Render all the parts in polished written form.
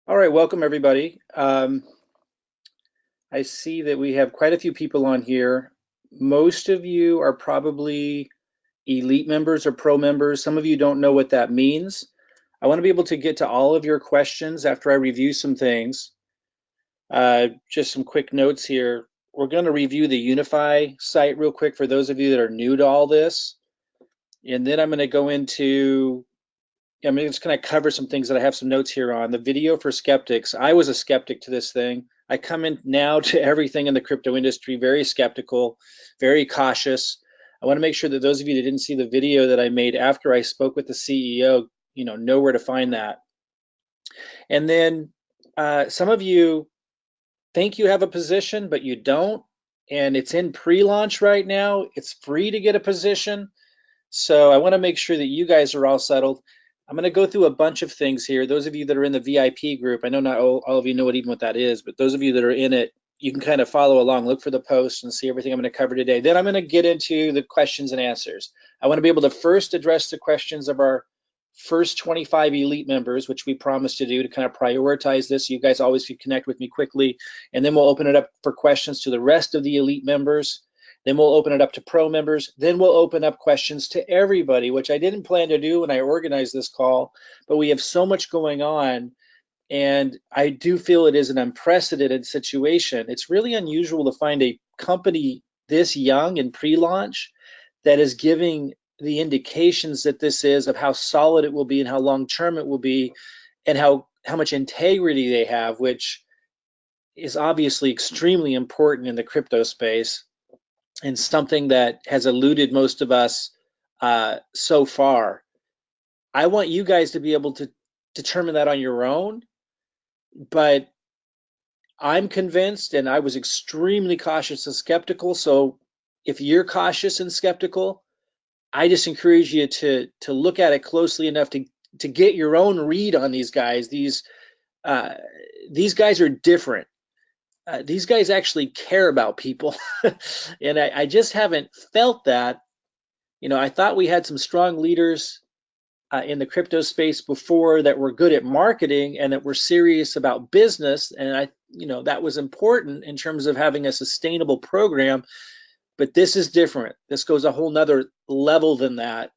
All right, welcome everybody. I see that we have quite a few people on here. Most of you are probably elite members or pro members. Some of you don't know what that means. I want to be able to get to all of your questions after I review some things. Just some quick notes here. We're going to review the Unify site real quick for those of you that are new to all this. And then I'm going to go into I'm just going to cover some things that I have some notes here on. The video for skeptics. I was a skeptic to this thing. I come in now to everything in the crypto industry very skeptical, very cautious. I want to make sure that those of you that didn't see the video that I made after I spoke with the CEO, know where to find that. And then some of you think you have a position, but you don't. And it's in pre-launch right now. It's free to get a position. So I want to make sure that you guys are all settled. I'm going to go through a bunch of things here. Those of you that are in the VIP group, I know not all of you know what that is, but those of you that are in it, you can kind of follow along, look for the posts and see everything I'm going to cover today. Then I'm going to get into the questions and answers. I want to be able to first address the questions of our first 25 elite members, which we promised to do to kind of prioritize this. You guys always can connect with me quickly. And then we'll open it up for questions to the rest of the elite members. Then we'll open it up to pro members. Then we'll open up questions to everybody, which I didn't plan to do when I organized this call, but we have so much going on. And I do feel it is an unprecedented situation. It's really unusual to find a company this young in pre-launch that is giving the indications that this is of how solid it will be and how long-term it will be and how much integrity they have, which is obviously extremely important in the crypto space and something that has eluded most of us so far. I want you guys to be able to determine that on your own, but I'm convinced, and I was extremely cautious and skeptical. So if you're cautious and skeptical, I just encourage you to look at it closely enough to get your own read on these guys. These guys are different. These guys actually care about people, and I just haven't felt that. I thought we had some strong leaders in the crypto space before that were good at marketing and that were serious about business, and that was important in terms of having a sustainable program. But this is different. This goes a whole nother level than that.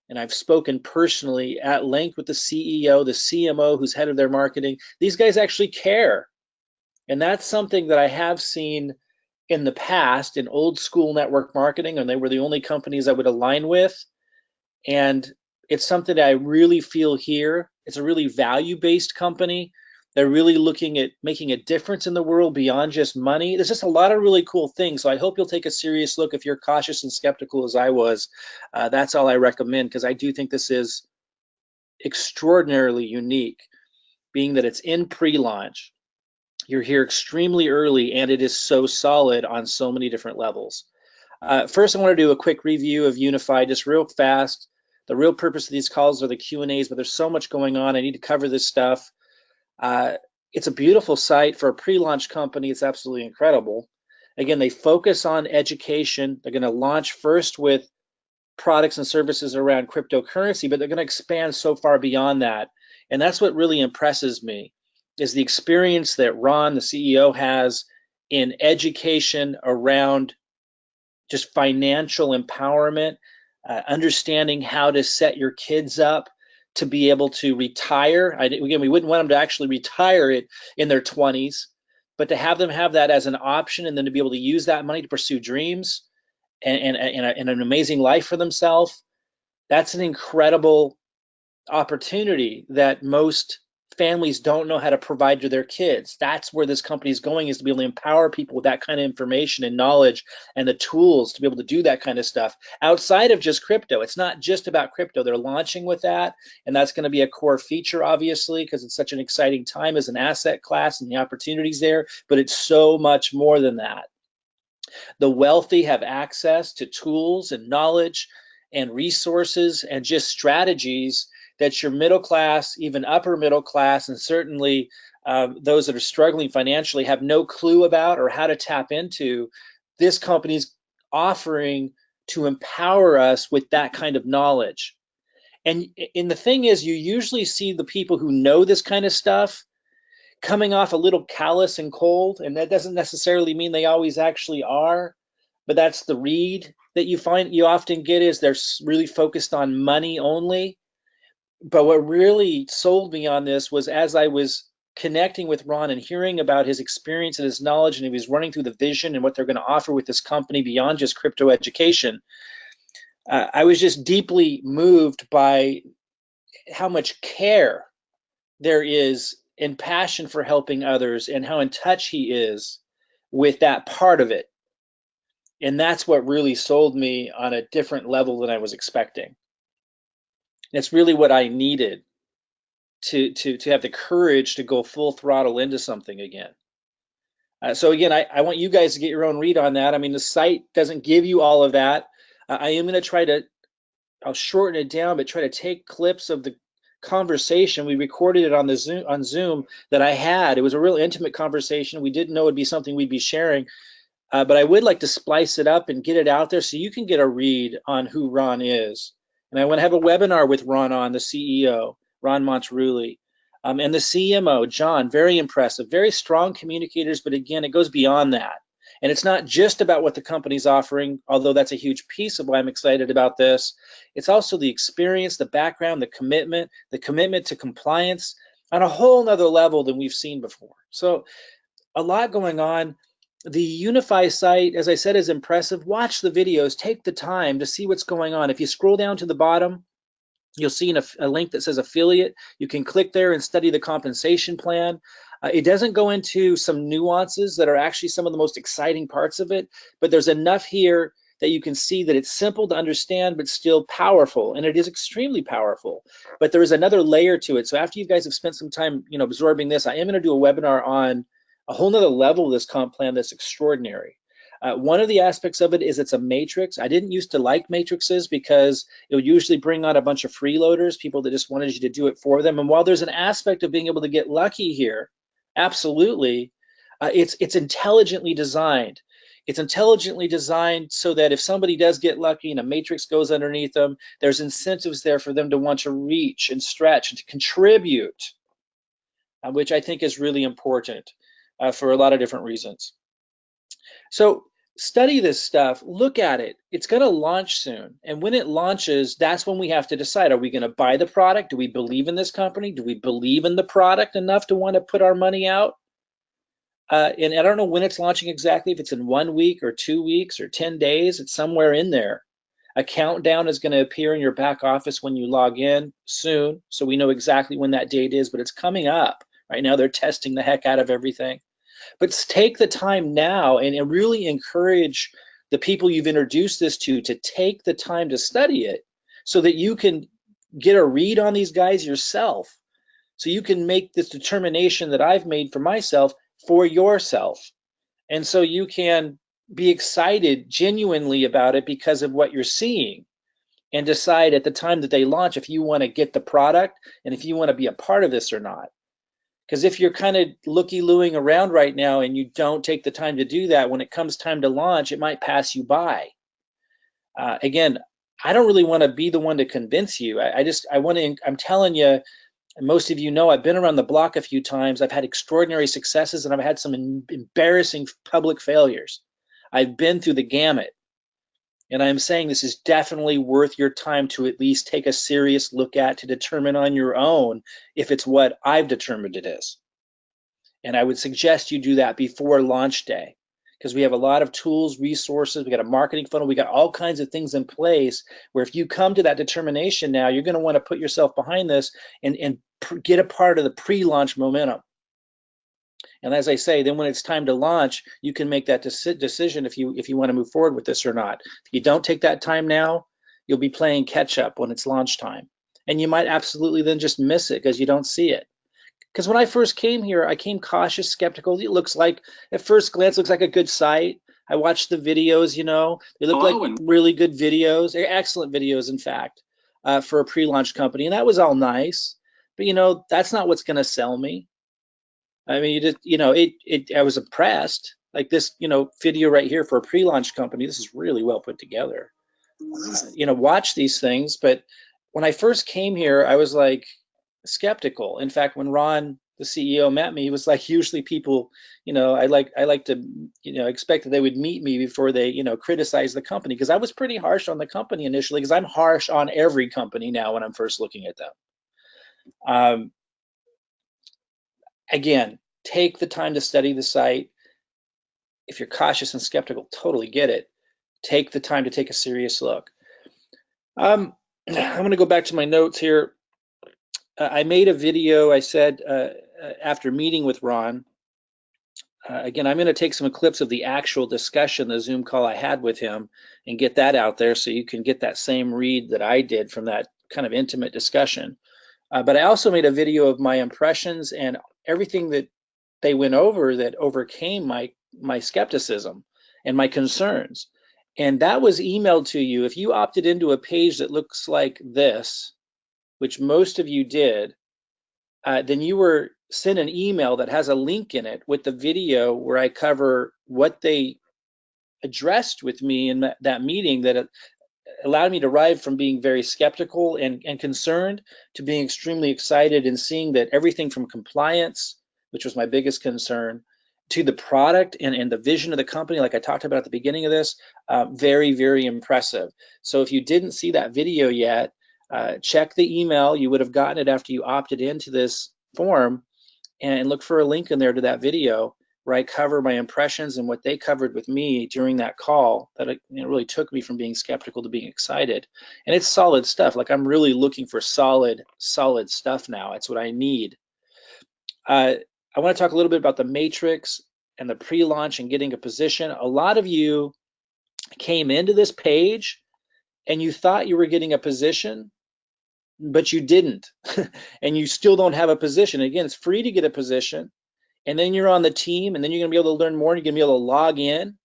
And I've spoken personally at length with the CEO, the CMO, who's head of their marketing. These guys actually care. And that's something that I have seen in the past in old school network marketing, and they were the only companies I would align with. And it's something that I really feel here. It's a really value-based company. They're really looking at making a difference in the world beyond just money. There's just a lot of really cool things. So I hope you'll take a serious look if you're cautious and skeptical as I was. That's all I recommend, because I do think this is extraordinarily unique, being that it's in pre-launch. You're here extremely early, and it is so solid on so many different levels. First, I want to do a quick review of Unify, just real fast. The real purpose of these calls are the Q&As, but there's so much going on. I need to cover this stuff. It's a beautiful site for a pre-launch company. It's absolutely incredible. Again, they focus on education. They're going to launch first with products and services around cryptocurrency, but they're going to expand so far beyond that. And that's what really impresses me, is the experience that Ron, the CEO, has in education around just financial empowerment, understanding how to set your kids up to be able to retire. Again, we wouldn't want them to actually retire it in their 20s, but to have them have that as an option, and then to be able to use that money to pursue dreams and an amazing life for themselves. That's an incredible opportunity that most families don't know how to provide to their kids. That's where this company is going, is to be able to empower people with that kind of information and knowledge and the tools to be able to do that kind of stuff outside of just crypto. It's not just about crypto. They're launching with that, and that's going to be a core feature, obviously, because it's such an exciting time as an asset class and the opportunities there, but it's so much more than that. The wealthy have access to tools and knowledge and resources and just strategies that your middle class, even upper middle class, and certainly those that are struggling financially have no clue about or how to tap into. This company's offering to empower us with that kind of knowledge. And the thing is, you usually see the people who know this kind of stuff, coming off a little callous and cold, and that doesn't necessarily mean they always actually are, but that's the read that you often get, is they're really focused on money only. But what really sold me on this was, as I was connecting with Ron and hearing about his experience and his knowledge, and he was running through the vision and what they're going to offer with this company beyond just crypto education, I was just deeply moved by how much care there is and passion for helping others, and how in touch he is with that part of it. And that's what really sold me on a different level than I was expecting. It's really what I needed to have the courage to go full throttle into something again. So again, I want you guys to get your own read on that. I mean, the site doesn't give you all of that. I am going to try to, I'll shorten it down, but try to take clips of the conversation. We recorded it on Zoom that I had. It was a real intimate conversation. We didn't know it'd be something we'd be sharing, but I would like to splice it up and get it out there so you can get a read on who Ron is. And I want to have a webinar with Ron on, the CEO, Ron Monterulli, and the CMO, John. Very impressive, very strong communicators, but again, it goes beyond that. And it's not just about what the company's offering, although that's a huge piece of why I'm excited about this. It's also the experience, the background, the commitment to compliance on a whole nother level than we've seen before. So a lot going on. The Unifi site, as I said, is impressive. Watch the videos, take the time to see what's going on. If you scroll down to the bottom, you'll see a link that says affiliate. You can click there and study the compensation plan. It doesn't go into some nuances that are actually some of the most exciting parts of it, but there's enough here that you can see that it's simple to understand, but still powerful, and it is extremely powerful. But there is another layer to it. So after you guys have spent some time, absorbing this, I am going to do a webinar on a whole nother level of this comp plan that's extraordinary. One of the aspects of it is it's a matrix. I didn't used to like matrices because it would usually bring on a bunch of freeloaders, people that just wanted you to do it for them. And while there's an aspect of being able to get lucky here, absolutely, it's intelligently designed. It's intelligently designed so that if somebody does get lucky and a matrix goes underneath them, there's incentives there for them to want to reach and stretch and to contribute, which I think is really important for a lot of different reasons. So study this stuff, look at it. It's going to launch soon. And when it launches, that's when we have to decide, are we going to buy the product? Do we believe in this company? Do we believe in the product enough to want to put our money out? And I don't know when it's launching exactly, if it's in 1 week or 2 weeks or 10 days, it's somewhere in there. A countdown is going to appear in your back office when you log in soon, so we know exactly when that date is, but it's coming up. Right now they're testing the heck out of everything. But take the time now and really encourage the people you've introduced this to take the time to study it so that you can get a read on these guys yourself. So you can make this determination that I've made for myself for yourself. And so you can be excited genuinely about it because of what you're seeing, and decide at the time that they launch if you want to get the product and if you want to be a part of this or not. Because if you're kind of looky-looing around right now and you don't take the time to do that, when it comes time to launch, it might pass you by. Again, I don't really want to be the one to convince you. I'm telling you, and most of you know, I've been around the block a few times. I've had extraordinary successes and I've had some embarrassing public failures. I've been through the gamut. And I'm saying this is definitely worth your time to at least take a serious look at, to determine on your own if it's what I've determined it is. And I would suggest you do that before launch day, because we have a lot of tools, resources, we got a marketing funnel, we got all kinds of things in place where if you come to that determination now, you're going to want to put yourself behind this and get a part of the pre-launch momentum. And as I say, then when it's time to launch, you can make that decision if you want to move forward with this or not. If you don't take that time now, you'll be playing catch up when it's launch time. And you might absolutely then just miss it because you don't see it. Because when I first came here, I came cautious, skeptical. It looks like, at first glance, looks like a good site. I watched the videos, they look like really good videos. They're excellent videos, in fact, for a pre-launch company. And that was all nice. But, that's not what's going to sell me. I mean, I was impressed. Like this, video right here for a pre-launch company. This is really well put together. Watch these things. But when I first came here, I was like skeptical. In fact, when Ron, the CEO met me, he was like, usually people, I like to, expect that they would meet me before they, criticize the company, because I was pretty harsh on the company initially, because I'm harsh on every company now when I'm first looking at them. Again, take the time to study the site. If you're cautious and skeptical, totally get it. Take the time to take a serious look. I'm going to go back to my notes here. I made a video, I said, after meeting with Ron. Again, I'm going to take some clips of the actual discussion, the Zoom call I had with him, and get that out there so you can get that same read that I did from that kind of intimate discussion. But I also made a video of my impressions and everything that they went over that overcame my skepticism and my concerns. And that was emailed to you. If you opted into a page that looks like this, which most of you did, then you were sent an email that has a link in it with the video where I cover what they addressed with me in that meeting that allowed me to arrive from being very skeptical and concerned to being extremely excited and seeing that everything from compliance, which was my biggest concern, to the product and the vision of the company, like I talked about at the beginning of this, very, very impressive. So if you didn't see that video yet, check the email. You would have gotten it after you opted into this form, and look for a link in there to that video where I cover my impressions and what they covered with me during that call that it really took me from being skeptical to being excited. And it's solid stuff. Like, I'm really looking for solid stuff now. It's what I need. I want to talk a little bit about the matrix and the pre-launch and getting a position. A lot of you came into this page and you thought you were getting a position, but you didn't. And you still don't have a position. Again, it's free to get a position. And then you're on the team, and then you're going to be able to learn more. And you're going to be able to log in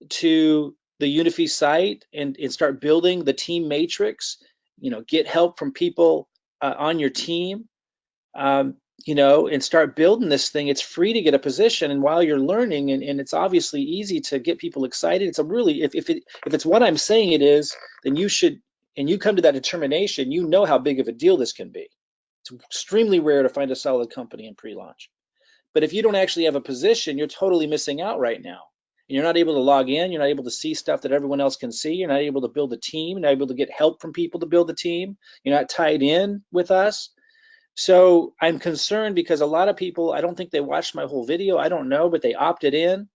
to the Unifi site and start building the team matrix. Get help from people on your team. And start building this thing. It's free to get a position, and while you're learning, and it's obviously easy to get people excited. It's a really, if it's what I'm saying it is, then you should, and you come to that determination, you know how big of a deal this can be. It's extremely rare to find a solid company in pre-launch. But if you don't actually have a position, you're totally missing out right now. And you're not able to log in, you're not able to see stuff that everyone else can see, you're not able to build a team, you're not able to get help from people to build a team, you're not tied in with us. So I'm concerned because a lot of people, I don't think they watched my whole video, I don't know, but they opted in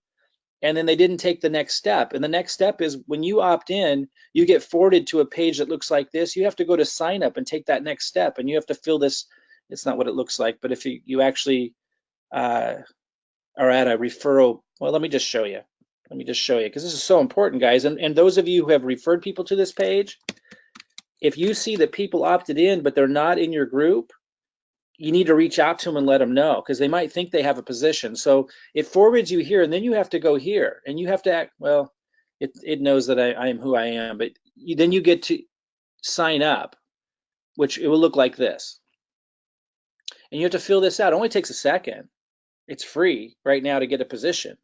and then they didn't take the next step. And the next step is when you opt in, you get forwarded to a page that looks like this. You have to go to sign up and take that next step, and you have to fill this. It's not what it looks like, but if you actually are at a referral, well, let me just show you. Let me just show you, because this is so important, guys. And those of you who have referred people to this page, if you see that people opted in, but they're not in your group, you need to reach out to them and let them know, because they might think they have a position. So it forwards you here, and then you have to go here, and you have to act, well, it knows that I am who I am, but then you get to sign up, which it will look like this. And you have to fill this out. It only takes a second. It's free right now to get a position.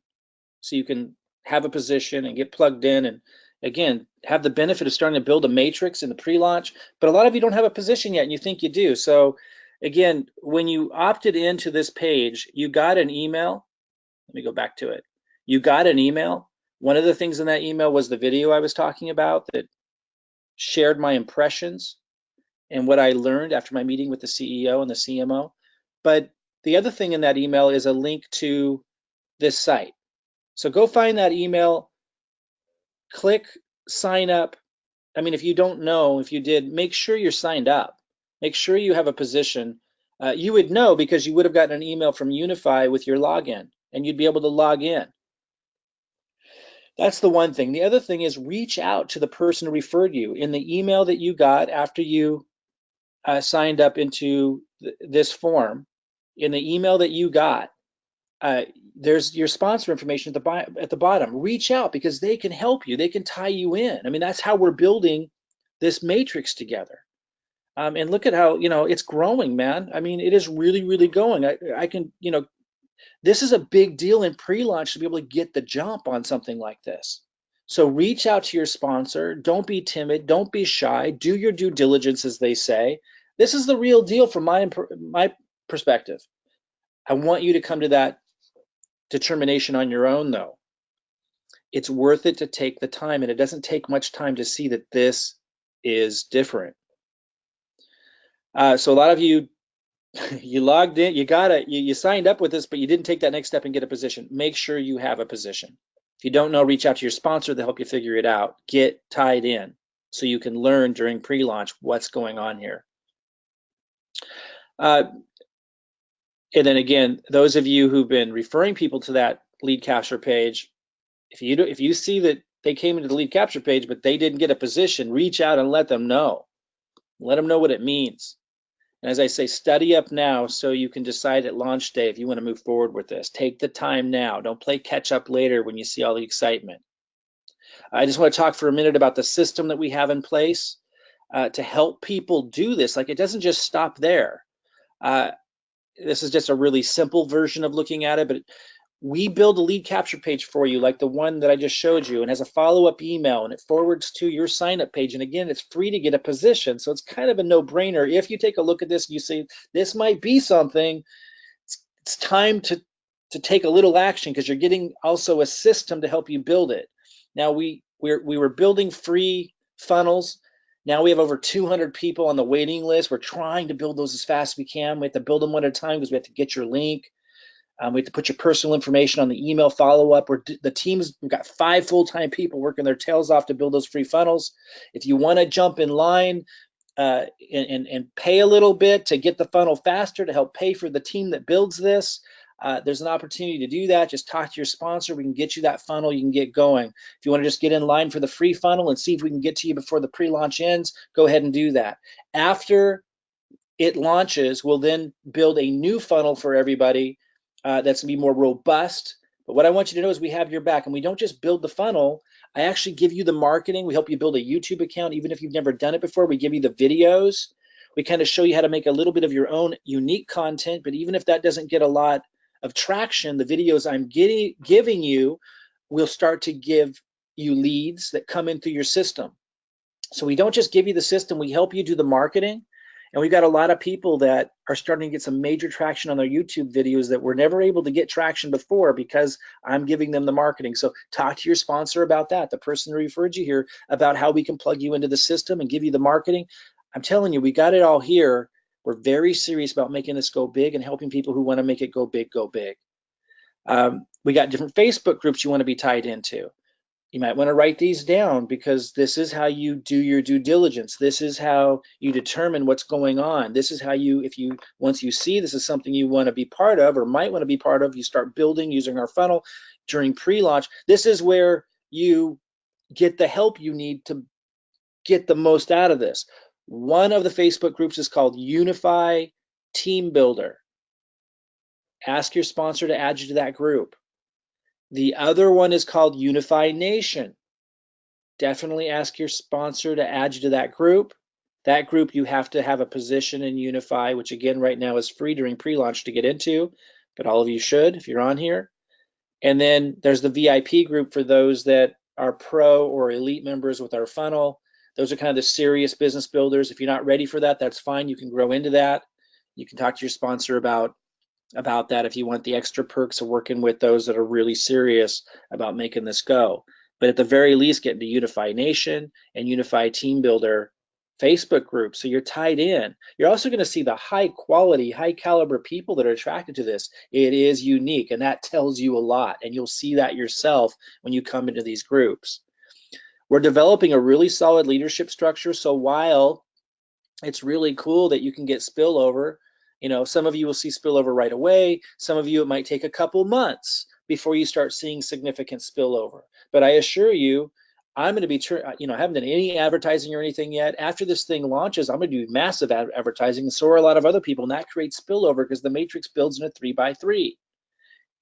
So you can have a position and get plugged in, and again, have the benefit of starting to build a matrix in the pre-launch. But a lot of you don't have a position yet and you think you do. So again, when you opted into this page, you got an email. Let me go back to it. You got an email. One of the things in that email was the video I was talking about that shared my impressions and what I learned after my meeting with the CEO and the CMO. But the other thing in that email is a link to this site. So go find that email, click sign up. I mean, if you don't know, if you did, make sure you're signed up. Make sure you have a position. You would know because you would have gotten an email from Unifi with your login, and you'd be able to log in. That's the one thing. The other thing is reach out to the person who referred you. In the email that you got after you signed up into this form, in the email that you got, there's your sponsor information at the bottom. Reach out because they can help you. They can tie you in. I mean, that's how we're building this matrix together. And look at how, it's growing, man. I mean, it is really, really going. I can, this is a big deal in pre-launch to be able to get the jump on something like this. So reach out to your sponsor. Don't be timid. Don't be shy. Do your due diligence, as they say. This is the real deal from my perspective. I want you to come to that determination on your own, though. It's worth it to take the time, and it doesn't take much time to see that this is different. So a lot of you, you logged in, you signed up with this, but you didn't take that next step and get a position. Make sure you have a position. If you don't know, reach out to your sponsor. They'll help you figure it out. Get tied in so you can learn during pre-launch what's going on here. And then again, those of you who've been referring people to that lead capture page, if you see that they came into the lead capture page but they didn't get a position, reach out and let them know. Let them know what it means. And as I say, study up now so you can decide at launch day if you want to move forward with this. Take the time now. Don't play catch up later when you see all the excitement. I just want to talk for a minute about the system that we have in place to help people do this. Like, it doesn't just stop there. This is just a really simple version of looking at it, but we build a lead capture page for you like the one that I just showed you, and has a follow-up email, and it forwards to your sign-up page. And again, it's free to get a position, so it's kind of a no-brainer. If you take a look at this and you say, this might be something, it's time to take a little action, because you're getting also a system to help you build it. Now, we were building free funnels. Now we have over 200 people on the waiting list. We're trying to build those as fast as we can. We have to build them one at a time because we have to get your link. We have to put your personal information on the email follow-up. We've got 5 full-time people working their tails off to build those free funnels. If you want to jump in line and pay a little bit to get the funnel faster, to help pay for the team that builds this, there's an opportunity to do that. Just talk to your sponsor. We can get you that funnel. You can get going. If you want to just get in line for the free funnel and see if we can get to you before the pre-launch ends, go ahead and do that. After it launches, we'll then build a new funnel for everybody that's going to be more robust. But what I want you to know is we have your back, and we don't just build the funnel. I actually give you the marketing. We help you build a YouTube account, even if you've never done it before. We give you the videos. We kind of show you how to make a little bit of your own unique content. But even if that doesn't get a lot of traction, the videos I'm giving you will start to give you leads that come in through your system. So we don't just give you the system, we help you do the marketing. And we've got a lot of people that are starting to get some major traction on their YouTube videos that were never able to get traction before, because I'm giving them the marketing. So talk to your sponsor about that, the person who referred you here, about how we can plug you into the system and give you the marketing. I'm telling you, we got it all here. We're very serious about making this go big and helping people who want to make it go big, go big. We got different Facebook groups you want to be tied into. You might want to write these down, because this is how you do your due diligence. This is how you determine what's going on. This is how once you see this is something you want to be part of or might want to be part of, you start building using our funnel during pre-launch. This is where you get the help you need to get the most out of this. One of the Facebook groups is called Unify Team Builder. Ask your sponsor to add you to that group. The other one is called Unify Nation. Definitely ask your sponsor to add you to that group. That group, you have to have a position in Unify, which again right now is free during pre-launch to get into, but all of you should if you're on here. And then there's the VIP group for those that are pro or elite members with our funnel. Those are kind of the serious business builders. If you're not ready for that, that's fine. You can grow into that. You can talk to your sponsor about that if you want the extra perks of working with those that are really serious about making this go. But at the very least, get into Unify Nation and Unify Team Builder Facebook group, so you're tied in. You're also going to see the high quality, high caliber people that are attracted to this. It is unique, and that tells you a lot, and you'll see that yourself when you come into these groups. We're developing a really solid leadership structure, so while it's really cool that you can get spillover, some of you will see spillover right away. Some of you, it might take a couple months before you start seeing significant spillover. But I assure you, I'm going to be, I haven't done any advertising or anything yet. After this thing launches, I'm going to do massive advertising, and so are a lot of other people, and that creates spillover because the matrix builds in a 3x3.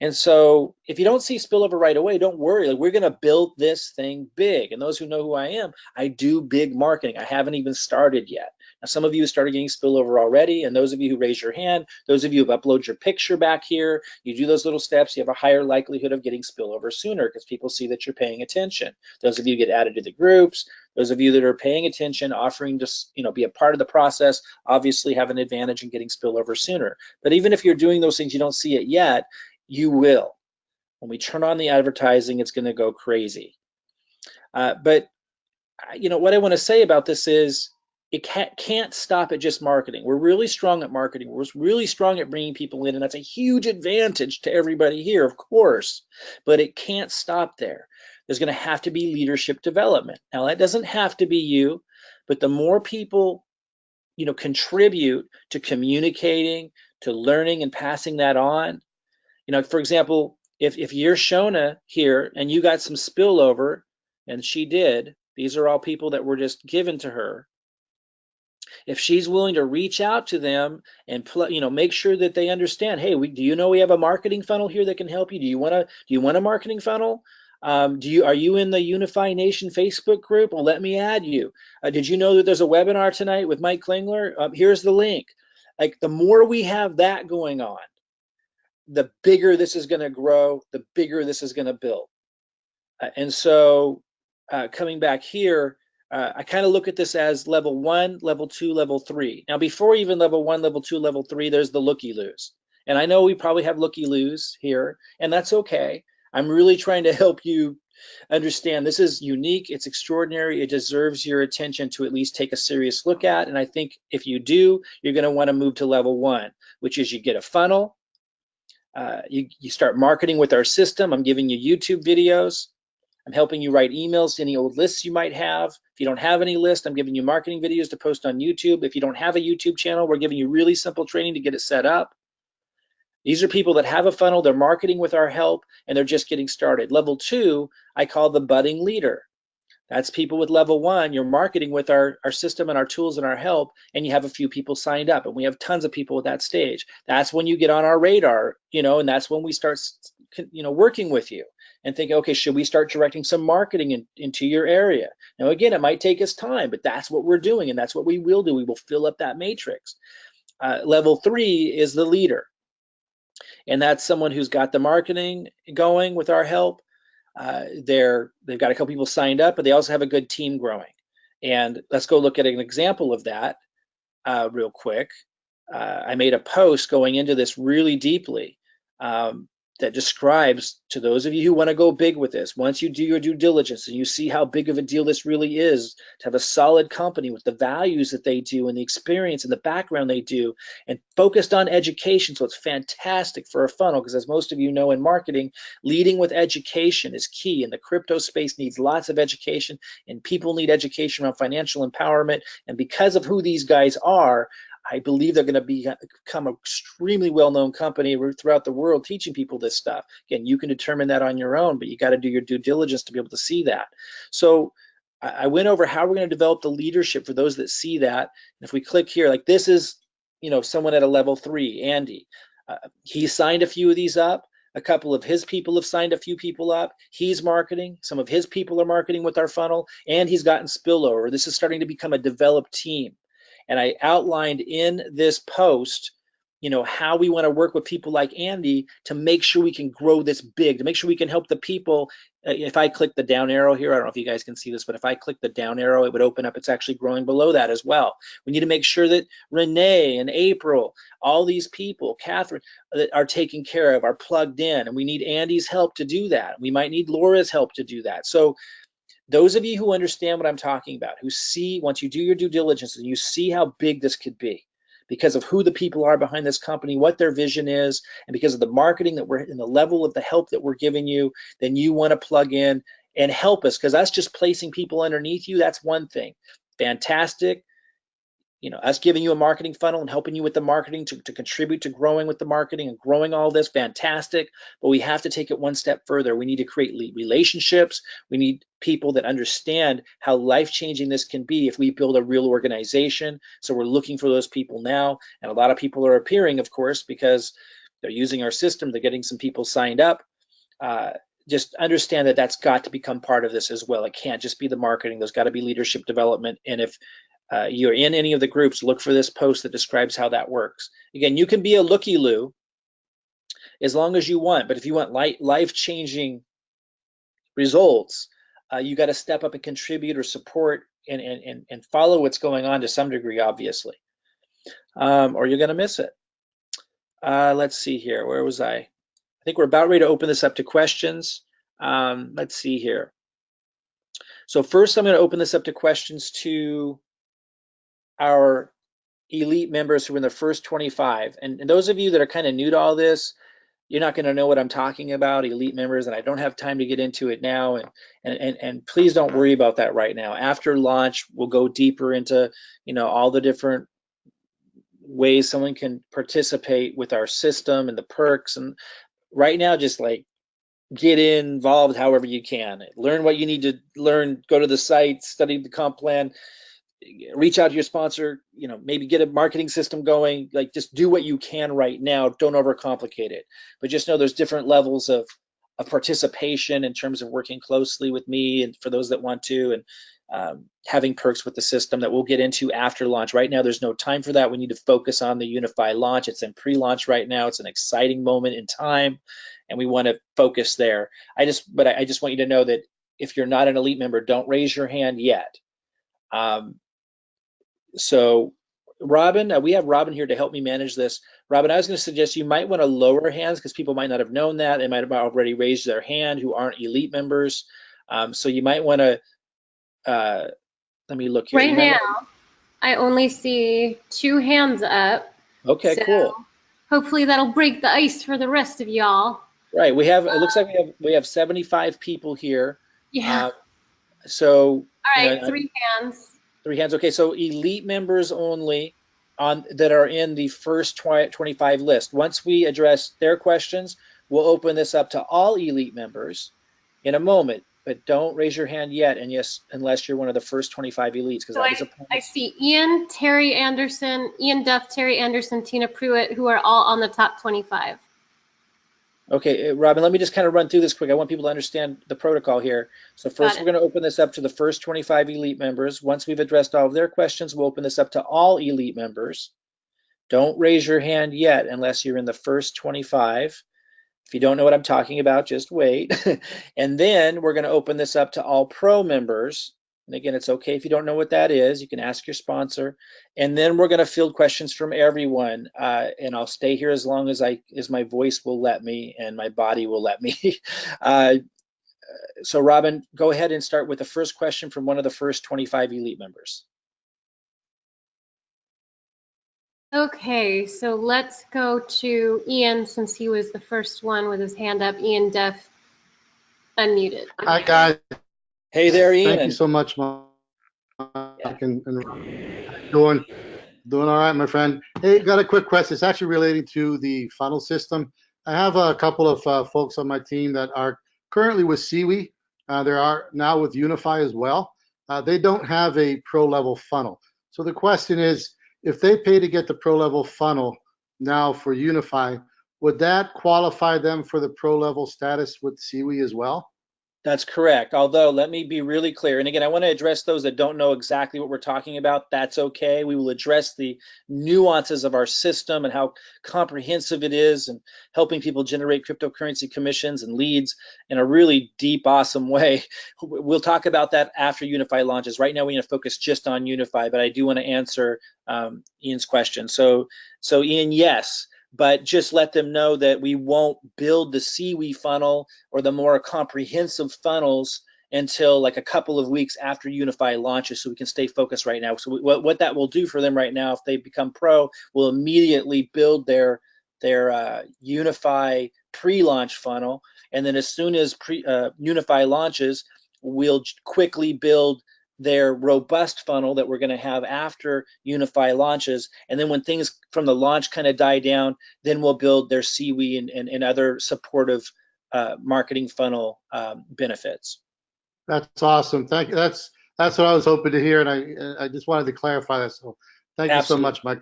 And so if you don't see spillover right away, don't worry. We're going to build this thing big. And those who know who I am, I do big marketing. I haven't even started yet. Some of you started getting spillover already, and those of you who raise your hand, those of you who have uploaded your picture back here, you do those little steps, you have a higher likelihood of getting spillover sooner because people see that you're paying attention. Those of you get added to the groups, those of you that are paying attention, offering to be a part of the process, obviously have an advantage in getting spillover sooner. But even if you're doing those things, you don't see it yet, you will. When we turn on the advertising, it's going to go crazy. But what I want to say about this is it can't stop at just marketing. We're really strong at marketing. We're really strong at bringing people in, and that's a huge advantage to everybody here, of course, but it can't stop there. There's going to have to be leadership development. Now, that doesn't have to be you, but the more people contribute to communicating, to learning and passing that on, for example, if you're Shona here and you got some spillover, and she did, these are all people that were just given to her. If she's willing to reach out to them and make sure that they understand, hey, do you know we have a marketing funnel here that can help you? Do you want a marketing funnel? Are you in the Unify Nation Facebook group? Well, let me add you. Did you know that there's a webinar tonight with Mike Klingler? Here's the link. Like, the more we have that going on, the bigger this is going to grow, the bigger this is going to build. And so coming back here, I kind of look at this as level 1, level 2, level 3. Now, before even level 1, level 2, level 3, there's the looky-loos. And I know we probably have looky-loos here, and that's okay. I'm really trying to help you understand this is unique, it's extraordinary, it deserves your attention to at least take a serious look at. And I think if you do, you're going to want to move to level 1, which is you get a funnel, you start marketing with our system. I'm giving you YouTube videos. I'm helping you write emails to any old lists you might have. If you don't have any list, I'm giving you marketing videos to post on YouTube. If you don't have a YouTube channel, we're giving you really simple training to get it set up. These are people that have a funnel, they're marketing with our help, and they're just getting started. Level 2, I call the budding leader. That's people with level 1, you're marketing with our system and our tools and our help, and you have a few people signed up, and we have tons of people at that stage. That's when you get on our radar, and that's when we start, working with you and think, okay, should we start directing some marketing into your area? Now, again, it might take us time, but that's what we're doing, and that's what we will do. We will fill up that matrix. Level 3 is the leader, and that's someone who's got the marketing going with our help. They've got a couple people signed up, but they also have a good team growing. And let's go look at an example of that real quick. I made a post going into this really deeply that describes, to those of you who want to go big with this, once you do your due diligence and you see how big of a deal this really is to have a solid company with the values that they do and the experience and the background they do, and focused on education. So it's fantastic for a funnel, because as most of you know in marketing, leading with education is key, and the crypto space needs lots of education, and people need education around financial empowerment. And because of who these guys are, I believe they're going to become an extremely well-known company throughout the world teaching people this stuff. Again, you can determine that on your own, but you got to do your due diligence to be able to see that. So I went over how we're going to develop the leadership for those that see that. And if we click here, like this is, someone at a level 3, Andy. He signed a few of these up. A couple of his people have signed a few people up. He's marketing. Some of his people are marketing with our funnel, and he's gotten spillover. This is starting to become a developed team. And I outlined in this post, how we want to work with people like Andy to make sure we can grow this big, to make sure we can help the people. If I click the down arrow here, I don't know if you guys can see this, but if I click the down arrow, it would open up. It's actually growing below that as well. We need to make sure that Renee and April, all these people, Catherine, that are taken care of, are plugged in, and we need Andy's help to do that. We might need Laura's help to do that. So those of you who understand what I'm talking about, who see, once you do your due diligence and you see how big this could be because of who the people are behind this company, what their vision is, and because of the marketing that we're in, the level of the help that we're giving you, then you want to plug in and help us, because that's just placing people underneath you. That's one thing. Fantastic. Us giving you a marketing funnel and helping you with the marketing to contribute to growing with the marketing and growing all this, fantastic. But we have to take it one step further. We need to create relationships. We need people that understand how life-changing this can be if we build a real organization. So we're looking for those people now. And a lot of people are appearing, of course, because they're using our system. They're getting some people signed up. Just understand that that's got to become part of this as well. It can't just be the marketing. There's got to be leadership development. And if you're in any of the groups, look for this post that describes how that works. Again, you can be a looky-loo as long as you want, but if you want life-changing results, you got to step up and contribute or support and follow what's going on to some degree, obviously, or you're going to miss it. Let's see here. Where was I? I think we're about ready to open this up to questions. Let's see here. So first, I'm going to open this up to questions to our elite members who are in the first 25. And those of you that are kind of new to all this, you're not going to know what I'm talking about, elite members, and I don't have time to get into it now. And please don't worry about that right now. After launch, we'll go deeper into, all the different ways someone can participate with our system and the perks. And right now, just like get involved however you can. Learn what you need to learn, go to the site, study the comp plan, reach out to your sponsor, maybe get a marketing system going, like just do what you can right now. Don't overcomplicate it, but just know there's different levels of participation in terms of working closely with me and for those that want to, and having perks with the system that we'll get into after launch. Right now, there's no time for that. We need to focus on the Unify launch. It's in pre-launch right now. It's an exciting moment in time, and we want to focus there. I just want you to know that if you're not an elite member, don't raise your hand yet. So Robin, we have Robin here to help me manage this. Robin, I was going to suggest you might want to lower hands because people might not have known that. They might have already raised their hand who aren't elite members. So you might want to, let me look here. Right now, I only see 2 hands up. Okay, so cool. Hopefully that'll break the ice for the rest of y'all. Right, we have, it looks like we have 75 people here. Yeah. So. All right, 3 hands. 3 hands. Okay, so elite members only that are in the first 25 list. Once we address their questions, we'll open this up to all elite members in a moment, but don't raise your hand yet, and yes, unless you're one of the first 25 elites. So I see Ian, Terry Anderson, Ian Duff, Terry Anderson, Tina Pruitt, who are all on the top 25. Okay, Robin, let me just kind of run through this quick. I want people to understand the protocol here. So first, we're going to open this up to the first 25 elite members. Once we've addressed all of their questions, we'll open this up to all elite members. Don't raise your hand yet unless you're in the first 25. If you don't know what I'm talking about, just wait. And then we're going to open this up to all pro members. And again, it's okay if you don't know what that is. You can ask your sponsor. And then we're going to field questions from everyone. And I'll stay here as long as my voice will let me and my body will let me. So Robin, go ahead and start with the first question from one of the first 25 elite members. Okay, so let's go to Ian since he was the first one with his hand up. Ian Duff, unmuted. Hi, guys. Hey there, Ian. Thank you so much, Mike. And doing all right, my friend. Hey, got a quick question. It's actually relating to the funnel system. I have a couple of folks on my team that are currently with CWE. There are now with Unify as well. They don't have a pro level funnel. So the question is, if they pay to get the pro level funnel now for Unify, would that qualify them for the pro level status with CWE as well? That's correct. Although, let me be really clear. And again, I want to address those that don't know exactly what we're talking about. That's okay. We will address the nuances of our system and how comprehensive it is and helping people generate cryptocurrency commissions and leads in a really deep, awesome way. We'll talk about that after Unify launches. Right now, we need to focus just on Unify, but I do want to answer Ian's question. So Ian, yes. But just let them know that we won't build the CWE funnel or the more comprehensive funnels until like a couple of weeks after Unify launches, so we can stay focused right now. So what that will do for them right now, if they become pro, will immediately build their Unify pre-launch funnel, and then as soon as Unify launches, we'll quickly build their robust funnel that we're going to have after Unify launches. And then when things from the launch kind of die down, then we'll build their CWE and other supportive marketing funnel benefits. That's awesome. Thank you. That's what I was hoping to hear, and I just wanted to clarify that. So thank you so much, Mike.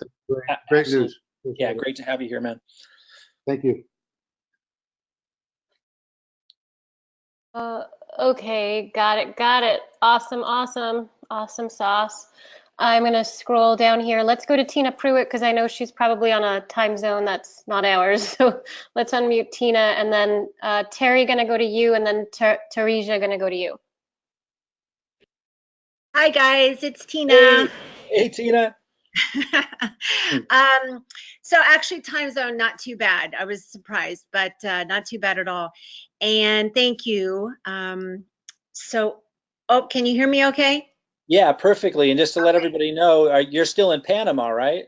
Great news. Yeah, great to have you here, man. Thank you. Okay, got it. Awesome sauce. I'm going to scroll down here. Let's go to Tina Pruitt because I know she's probably on a time zone that's not ours. So let's unmute Tina, and then Terry going to go to you, and then Teresa going to go to you. Hi guys, it's Tina. Hey, Tina. So actually time zone, not too bad. I was surprised, but not too bad at all. And thank you. Oh, can you hear me okay? Yeah, perfectly. And just to let everybody know, you're still in Panama, right?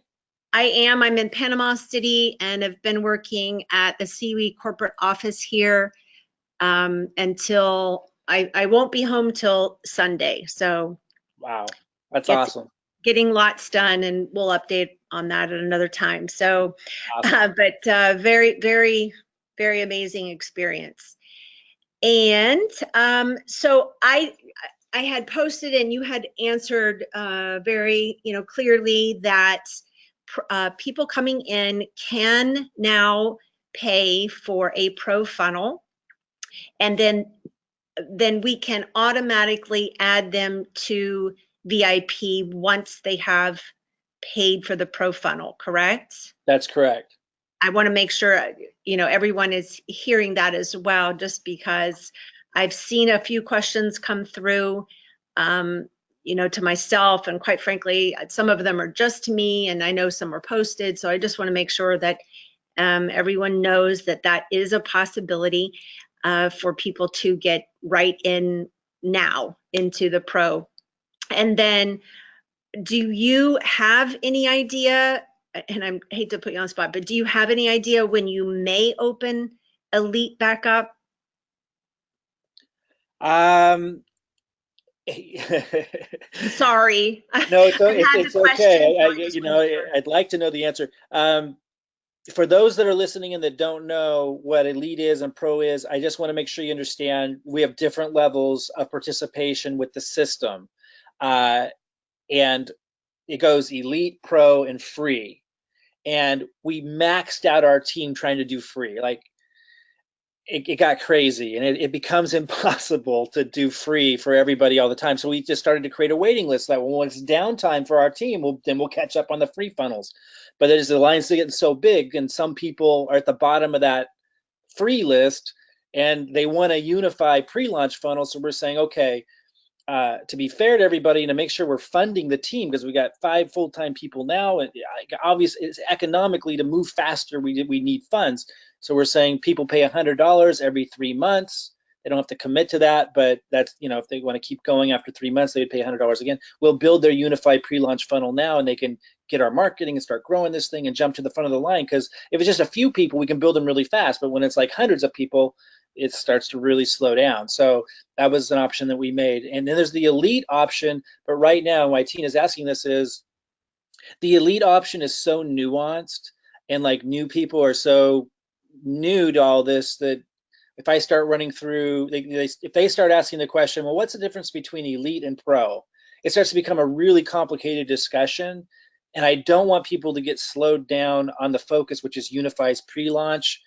I am. I'm in Panama City and have been working at the Seaweed corporate office here until I won't be home till Sunday. So Wow, that's it's awesome. getting lots done, and we'll update on that at another time. So, Awesome. but very, very, very amazing experience. And so I had posted, and you had answered very, clearly that people coming in can now pay for a pro funnel, and then we can automatically add them to VIP once they have paid for the pro funnel, correct? That's correct. I want to make sure, everyone is hearing that as well, just because I've seen a few questions come through, to myself, and quite frankly, some of them are just to me, and I know some are posted. So I just want to make sure that everyone knows that that is a possibility for people to get right in now into the pro. And then, do you have any idea, and I hate to put you on the spot, but do you have any idea when you may open Elite back up? Sorry. No, I've had it's the question, okay. so I just wasn't sure. I'd like to know the answer. For those that are listening and that don't know what Elite is and Pro is, I just want to make sure you understand we have different levels of participation with the system. And it goes Elite, Pro, and Free. And we maxed out our team trying to do free. Like, it got crazy, and it becomes impossible to do free for everybody all the time. So we just started to create a waiting list that when it's downtime for our team, we'll catch up on the free funnels. But as the lines are getting so big, and some people are at the bottom of that free list, and they want a unified pre-launch funnel. So we're saying, okay, to be fair to everybody and to make sure we're funding the team, because we got 5 full-time people now, and obviously it's economically to move faster, we need funds. So we're saying people pay $100 every 3 months. They don't have to commit to that, but that's, if they want to keep going after 3 months, they would pay $100 again. We'll build their unified pre-launch funnel now, and they can get our marketing and start growing this thing and jump to the front of the line. Because if it's just a few people, we can build them really fast. But when it's like hundreds of people, it starts to really slow down. So that was an option that we made. And then there's the Elite option. But right now, why Tina's asking this is the Elite option is so nuanced, and like new people are so new to all this, that if I start running through, if they start asking the question, well, what's the difference between Elite and Pro? It starts to become a really complicated discussion. And I don't want people to get slowed down on the focus, which is Unified's pre-launch,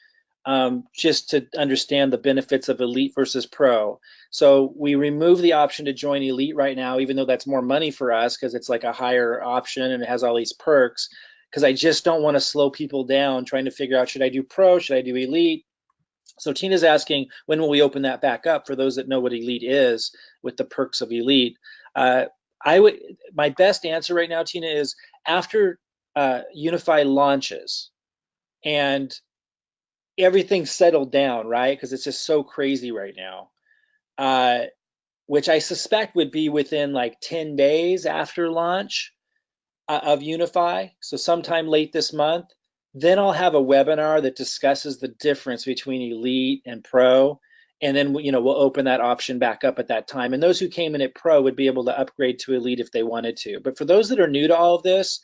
just to understand the benefits of Elite versus Pro. So we remove the option to join Elite right now, even though that's more money for us because it's like a higher option and it has all these perks, because I just don't want to slow people down trying to figure out, should I do Pro, should I do Elite? So Tina's asking, when will we open that back up for those that know what Elite is with the perks of Elite? My best answer right now, Tina, is after Unified launches and everything's settled down, right? Because it's just so crazy right now, which I suspect would be within like 10 days after launch of Unify. So sometime late this month, then I'll have a webinar that discusses the difference between Elite and Pro. And then, we'll open that option back up at that time. And those who came in at Pro would be able to upgrade to Elite if they wanted to. But for those that are new to all of this,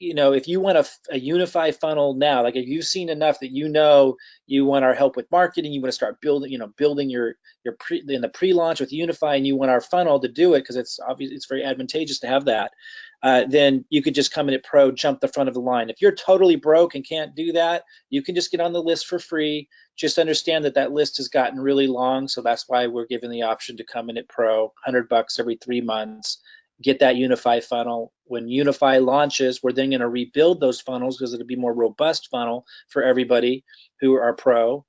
if you want a unified funnel now, like if you've seen enough that you want our help with marketing, you want to start building your in the pre-launch with Unify, and you want our funnel to do it because it's obviously it's very advantageous to have that, then you could just come in at Pro, jump the front of the line. If you're totally broke and can't do that, you can just get on the list for free. Just understand that list has gotten really long, so that's why we're giving the option to come in at Pro, $100 every 3 months. get that Unify funnel. When Unify launches, we're then going to rebuild those funnels because it'll be more robust funnel for everybody who are pro,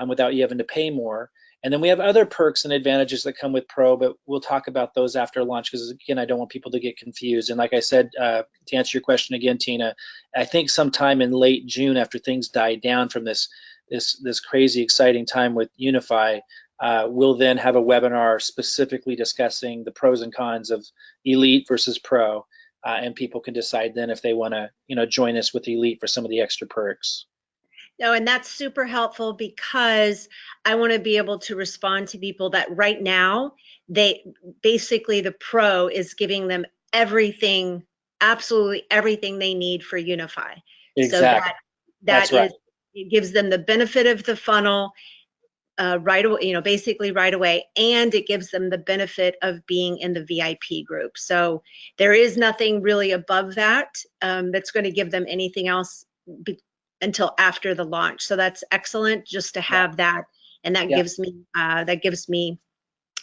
without you having to pay more. And then we have other perks and advantages that come with Pro, but we'll talk about those after launch because, again, I don't want people to get confused. And like I said, to answer your question again, Tina, I think sometime in late June, after things die down from this crazy exciting time with Unify, we'll then have a webinar specifically discussing the pros and cons of Elite versus Pro, and people can decide then if they want to, join us with Elite for some of the extra perks. No, and that's super helpful because I want to be able to respond to people that right now, the Pro is giving them everything, absolutely everything they need for Unify. Exactly. So That's right. it gives them the benefit of the funnel right away, basically right away, and it gives them the benefit of being in the VIP group. So there is nothing really above that that's going to give them anything else until after the launch. So that's excellent just to have that. And that gives me,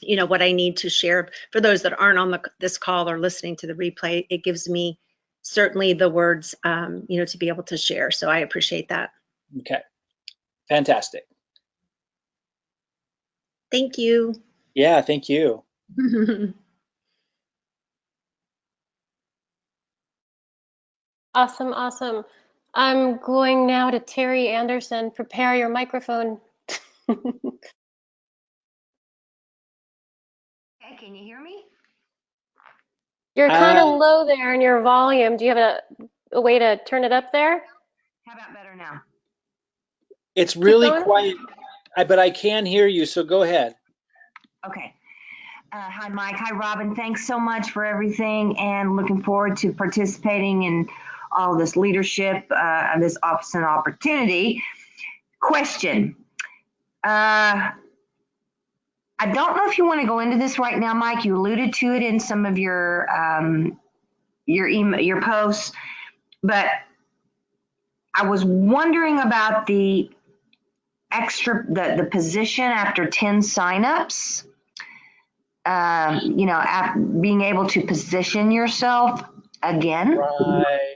what I need to share for those that aren't on this call or listening to the replay. It gives me certainly the words, to be able to share. So I appreciate that. Okay. Fantastic. Thank you. Yeah, thank you. Awesome, awesome. I'm going now to Terry Anderson. Prepare your microphone. Okay, can you hear me? You're kind of low there in your volume. Do you have a way to turn it up there? How about better now? It's really going. quiet, but I can hear you, so go ahead. Okay. Hi, Mike. Hi, Robin. Thanks so much for everything, and looking forward to participating in all this leadership and this office and opportunity. Question. I don't know if you want to go into this right now, Mike. You alluded to it in some of your email, your posts, but I was wondering about the extra, the position after 10 signups. Being able to position yourself again. Right.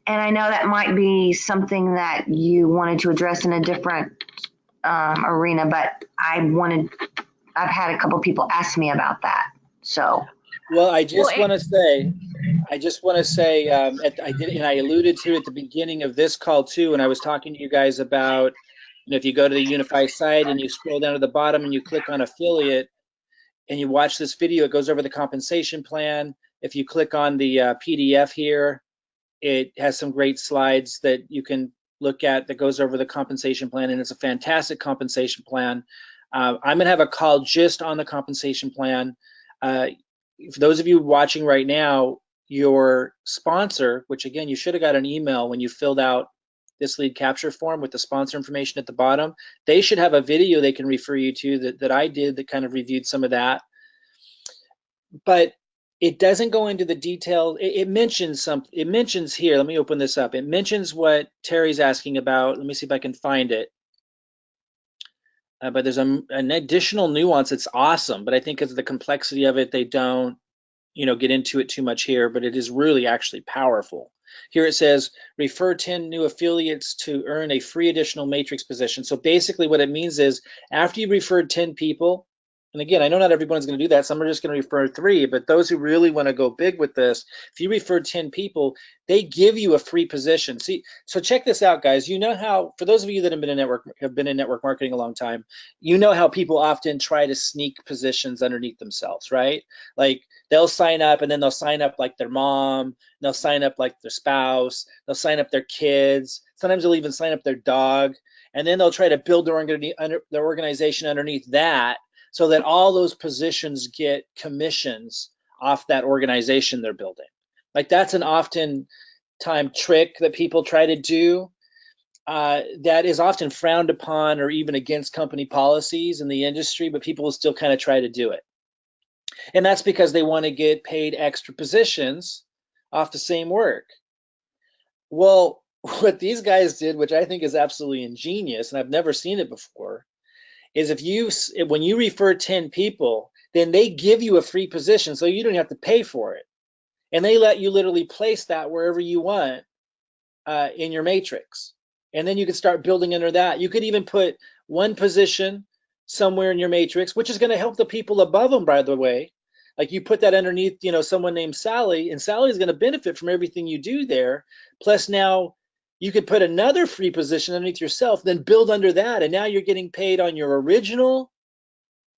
And I know that might be something that you wanted to address in a different arena, but I've had a couple people ask me about that. So. Well, I just want to say, I alluded to at the beginning of this call too, when I was talking to you guys about, if you go to the Unify site and you scroll down to the bottom and you click on affiliate and you watch this video, it goes over the compensation plan. If you click on the PDF here, it has some great slides that you can look at that goes over the compensation plan, and it's a fantastic compensation plan. I'm going to have a call just on the compensation plan. For those of you watching right now, your sponsor, which again, you should have got an email when you filled out this lead capture form with the sponsor information at the bottom, they should have a video they can refer you to that I did that kind of reviewed some of that. But it doesn't go into the detail. It mentions something. It mentions here, let me open this up. It mentions what Terry's asking about. Let me see if I can find it. But there's an additional nuance. It's awesome, but I think because of the complexity of it, they don't, get into it too much here, but it is really actually powerful. Here it says, refer 10 new affiliates to earn a free additional matrix position. So basically what it means is after you referred 10 people, and again, I know not everyone's going to do that. Some are just going to refer 3, but those who really want to go big with this, if you refer 10 people, they give you a free position. See, so check this out, guys. You know how, for those of you that have been in network marketing a long time, you know how people often try to sneak positions underneath themselves, right? Like they'll sign up and then they'll sign up like their mom, they'll sign up like their spouse, they'll sign up their kids. Sometimes they'll even sign up their dog, and then they'll try to build their organization underneath that, so that all those positions get commissions off that organization they're building. Like that's an often time trick that people try to do that is often frowned upon or even against company policies in the industry, but people will still kind of try to do it. And that's because they want to get paid extra positions off the same work. Well, what these guys did, which I think is absolutely ingenious, and I've never seen it before, is when you refer 10 people, then they give you a free position so you don't have to pay for it. And they let you literally place that wherever you want in your matrix. And then you can start building under that. You could even put one position somewhere in your matrix, which is going to help the people above them, by the way. Like you put that underneath, you know, someone named Sally, and Sally is going to benefit from everything you do there. Plus now you could put another free position underneath yourself, then build under that. And now you're getting paid on your original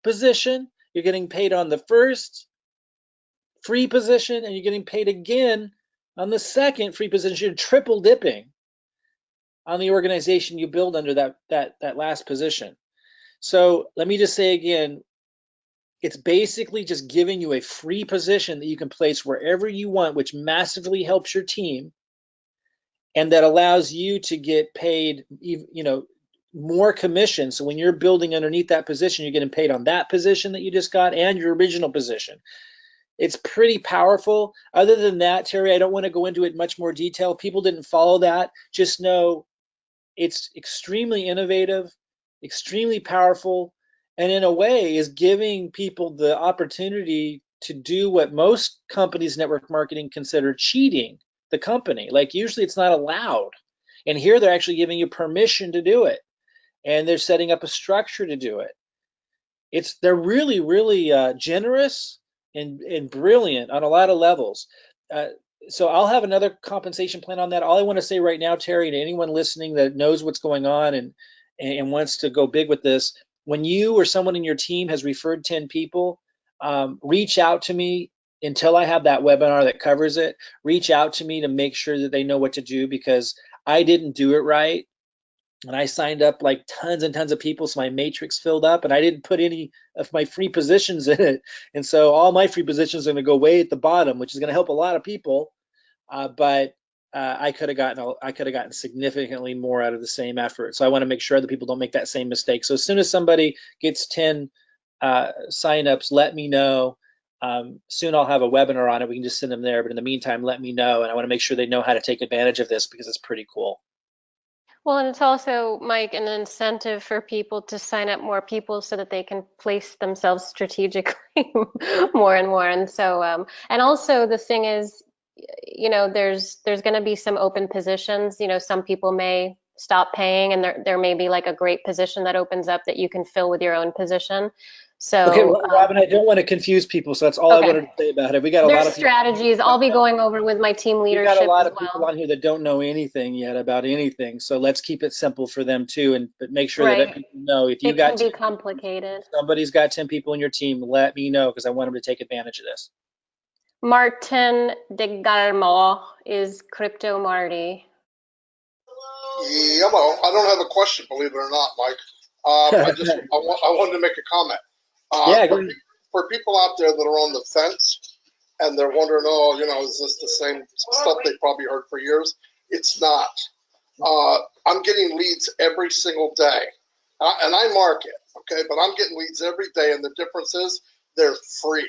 position. You're getting paid on the first free position, and you're getting paid again on the second free position. You're triple dipping on the organization you build under that last position. So let me just say again, it's basically just giving you a free position that you can place wherever you want, which massively helps your team, and that allows you to get paid, you know, more commission. So when you're building underneath that position, you're getting paid on that position that you just got and your original position. It's pretty powerful. Other than that, Terry, I don't want to go into it much more detail. People didn't follow that. Just know it's extremely innovative, extremely powerful, and in a way is giving people the opportunity to do what most companies network marketing consider cheating the company. Like usually it's not allowed. And here they're actually giving you permission to do it. And they're setting up a structure to do it. They're really, really generous and brilliant on a lot of levels. So I'll have another compensation plan on that. All I want to say right now, Terry, to anyone listening that knows what's going on and wants to go big with this, when you or someone in your team has referred 10 people, reach out to me until I have that webinar that covers it. Reach out to me to make sure that they know what to do, because I didn't do it right. And I signed up like tons and tons of people, so my matrix filled up, and I didn't put any of my free positions in it. And so all my free positions are going to go way at the bottom, which is going to help a lot of people. But I could have gotten significantly more out of the same effort. So I want to make sure that people don't make that same mistake. So as soon as somebody gets 10 signups, let me know. Soon I'll have a webinar on it. We can just send them there. But in the meantime, let me know. And I want to make sure they know how to take advantage of this, because it's pretty cool. Well, and it's also, Mike, an incentive for people to sign up more people so that they can place themselves strategically more and more. And so, and also the thing is, you know, there's going to be some open positions. You know, some people may stop paying, and there may be like a great position that opens up that you can fill with your own position. So, okay, well, Robin, I don't want to confuse people, so that's all I wanted to say about it. We got a lot of people. Strategies I'll be going over with my team leadership. We got a lot of people on here that don't know anything yet about anything, so let's keep it simple for them too, but make sure that people know if you got it can be complicated. Somebody's got 10 people in your team, let me know, because I want them to take advantage of this. Martin de Garmo is Crypto Marty. Yeah, well, I don't have a question, believe it or not, Mike. I wanted to make a comment. Yeah, go ahead. For people out there that are on the fence and they're wondering, oh, you know, is this the same stuff they probably heard for years? It's not. I'm getting leads every single day, and I market, okay, but I'm getting leads every day, and the difference is they're free.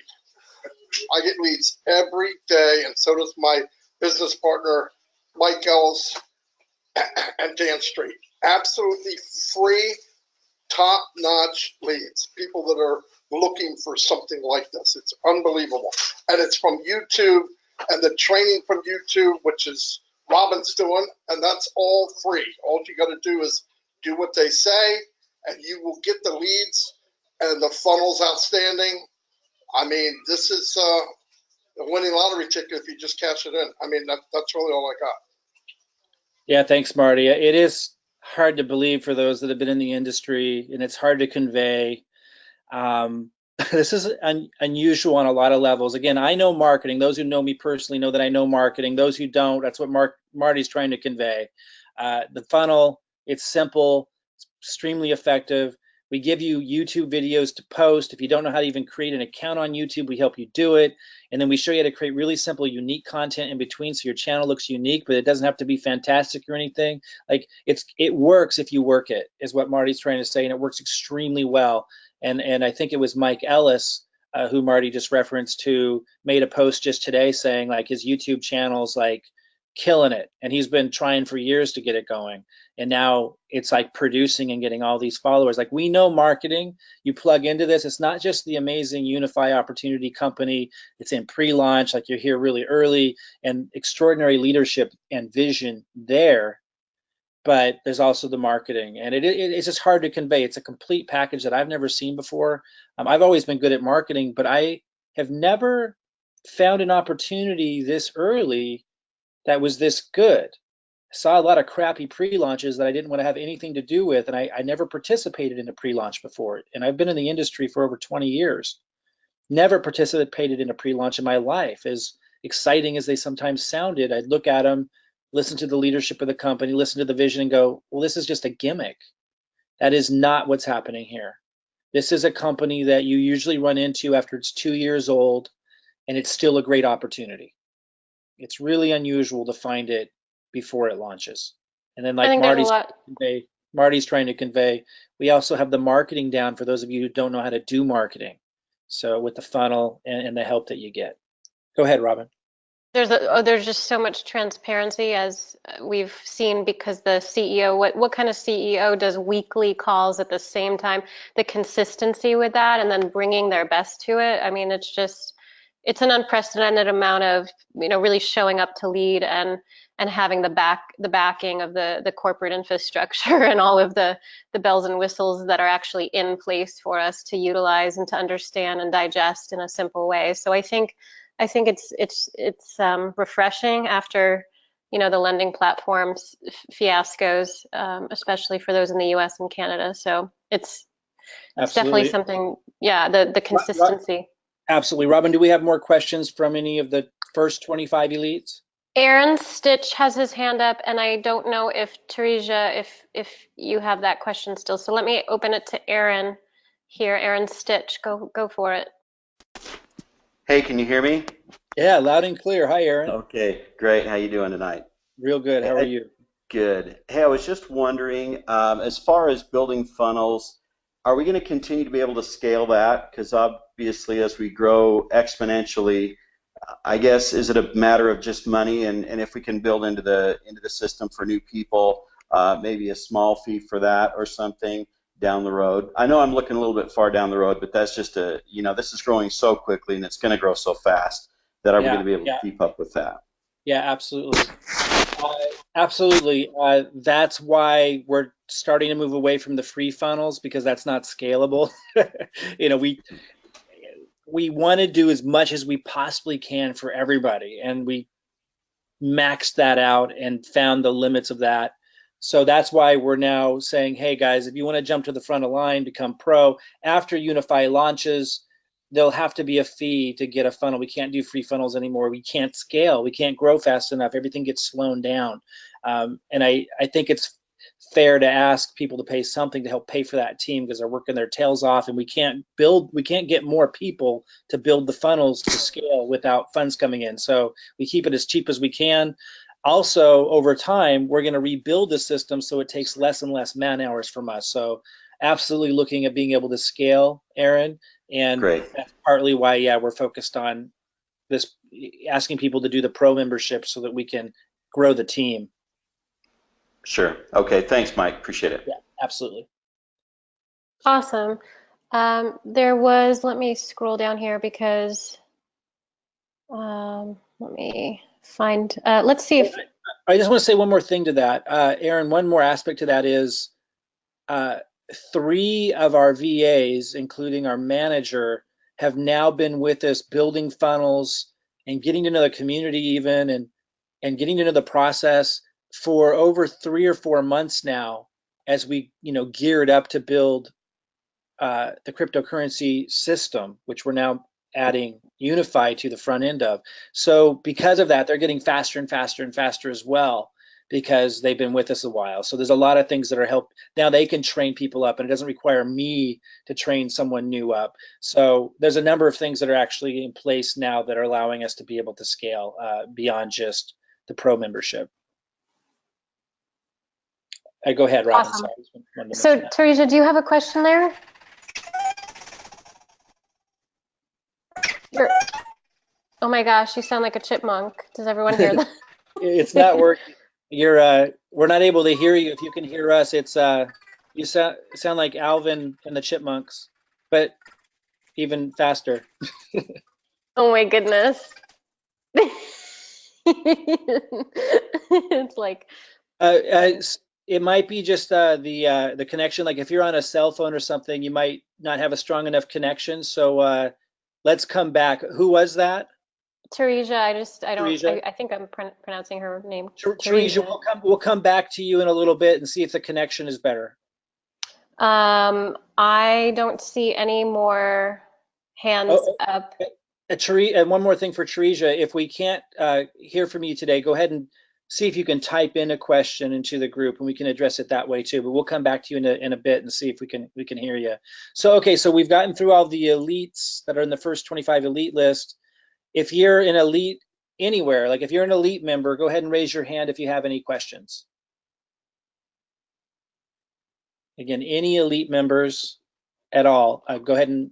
I get leads every day, and so does my business partner, Mike Ellis and Dan Street. Absolutely free, top-notch leads, people that are looking for something like this. It's unbelievable. And it's from YouTube and the training from YouTube, which is Robin's doing, and that's all free. All you got to do is do what they say, and you will get the leads, and the funnel's outstanding. I mean, this is a winning lottery ticket if you just cash it in. I mean, that's really all I got. Yeah, thanks, Marty. It is hard to believe for those that have been in the industry, and it's hard to convey. This is unusual on a lot of levels. Again, I know marketing. Those who know me personally know that I know marketing. Those who don't, that's what Marty's trying to convey. The funnel, it's simple, it's extremely effective. We give you YouTube videos to post. If you don't know how to even create an account on YouTube, we help you do it. And then we show you how to create really simple, unique content in between so your channel looks unique, but it doesn't have to be fantastic or anything. Like it works if you work it, is what Marty's trying to say, and it works extremely well. And I think it was Mike Ellis, who Marty just referenced, who made a post just today saying like his YouTube channel's like killing it. And he's been trying for years to get it going. And now it's like producing and getting all these followers. Like, we know marketing, you plug into this, it's not just the amazing Unify Opportunity Company. It's in pre-launch, like you're here really early, and extraordinary leadership and vision there. But there's also the marketing, and it's just hard to convey. It's a complete package that I've never seen before. I've always been good at marketing, but I have never found an opportunity this early that was this good. I saw a lot of crappy pre-launches that I didn't want to have anything to do with, and I never participated in a pre-launch before. And I've been in the industry for over 20 years. Never participated in a pre-launch in my life. As exciting as they sometimes sounded, I'd look at them, listen to the leadership of the company, listen to the vision, and go, well, this is just a gimmick. That is not what's happening here. This is a company that you usually run into after it's 2 years old, and it's still a great opportunity. It's really unusual to find it before it launches. And then, like Marty's trying to convey, we also have the marketing down for those of you who don't know how to do marketing. So with the funnel and the help that you get. Go ahead, Robin. There's just so much transparency, as we've seen, because the CEO, what kind of CEO does weekly calls at the same time? The consistency with that, and then bringing their best to it. I mean, it's an unprecedented amount of, really showing up to lead and having the backing of the corporate infrastructure and all of the bells and whistles that are actually in place for us to utilize and to understand and digest in a simple way. So I think it's refreshing after, the lending platforms fiascos, especially for those in the U.S. and Canada. So it's definitely something. Yeah, the consistency. Absolutely. Robin, do we have more questions from any of the first 25 elites? Aaron Stitch has his hand up, and I don't know if Teresa, if you have that question still. So let me open it to Aaron here. Aaron Stitch, go for it. Hey, can you hear me? Yeah, loud and clear. Hi, Aaron. Okay, great. How you doing tonight? Real good. How are you? Good. Hey, I was just wondering, as far as building funnels, are we going to continue to be able to scale that? Because obviously, as we grow exponentially, I guess, is it a matter of just money? And if we can build into the system for new people, maybe a small fee for that or something down the road. I know I'm looking a little bit far down the road, but that's just this is growing so quickly and it's going to grow so fast that are we going to be able to keep up with that? Yeah, absolutely. Absolutely. That's why we're starting to move away from the free funnels, because that's not scalable. We want to do as much as we possibly can for everybody, and we maxed that out and found the limits of that. So that's why we're now saying, hey guys, if you want to jump to the front of the line, become pro, after Unify launches, there'll have to be a fee to get a funnel. We can't do free funnels anymore. We can't scale. We can't grow fast enough. Everything gets slowed down. And I think it's fair to ask people to pay something to help pay for that team, because they're working their tails off, and we can't get more people to build the funnels to scale without funds coming in. So we keep it as cheap as we can. Also, over time, we're going to rebuild the system so it takes less and less man hours from us. So absolutely looking at being able to scale, Aaron. And Great. That's partly why, we're focused on this, asking people to do the pro membership so that we can grow the team. Sure. Okay. Thanks, Mike. Appreciate it. Yeah, absolutely. Awesome. Let me scroll down here because, let me find, let's see if. I just want to say one more thing to that. Aaron, one more aspect to that is 3 of our VAs, including our manager, have now been with us building funnels and getting to know the community even, and getting to know the process for over 3 or 4 months now, as we geared up to build the cryptocurrency system, which we're now adding Unify to the front end of. So because of that, they're getting faster and faster and faster as well, because they've been with us a while. So there's a lot of things that are help. Now they can train people up, and it doesn't require me to train someone new up. So there's a number of things that are actually in place now that are allowing us to be able to scale beyond just the pro membership. Go ahead, Robin. Awesome. So Teresa, do you have a question there? Oh my gosh, you sound like a chipmunk. Does everyone hear that? It's not working. We're not able to hear you. If you can hear us, you sound like Alvin and the Chipmunks, but even faster. Oh my goodness. It's like, It might be just the connection. Like if you're on a cell phone or something, you might not have a strong enough connection. So let's come back. Who was that? Teresia, Teresia? I think I'm pronouncing her name. Teresia, Teresia. we'll come back to you in a little bit and see if the connection is better. I don't see any more hands Oh, up. and one more thing for Teresia, if we can't hear from you today, go ahead and see if you can type in a question into the group, and we can address it that way too. But we'll come back to you in a bit and see if we can hear you. So okay, so we've gotten through all the elites that are in the first 25 elite list. If you're an elite anywhere, like if you're an elite member, go ahead and raise your hand if you have any questions. Again, any elite members at all, go ahead and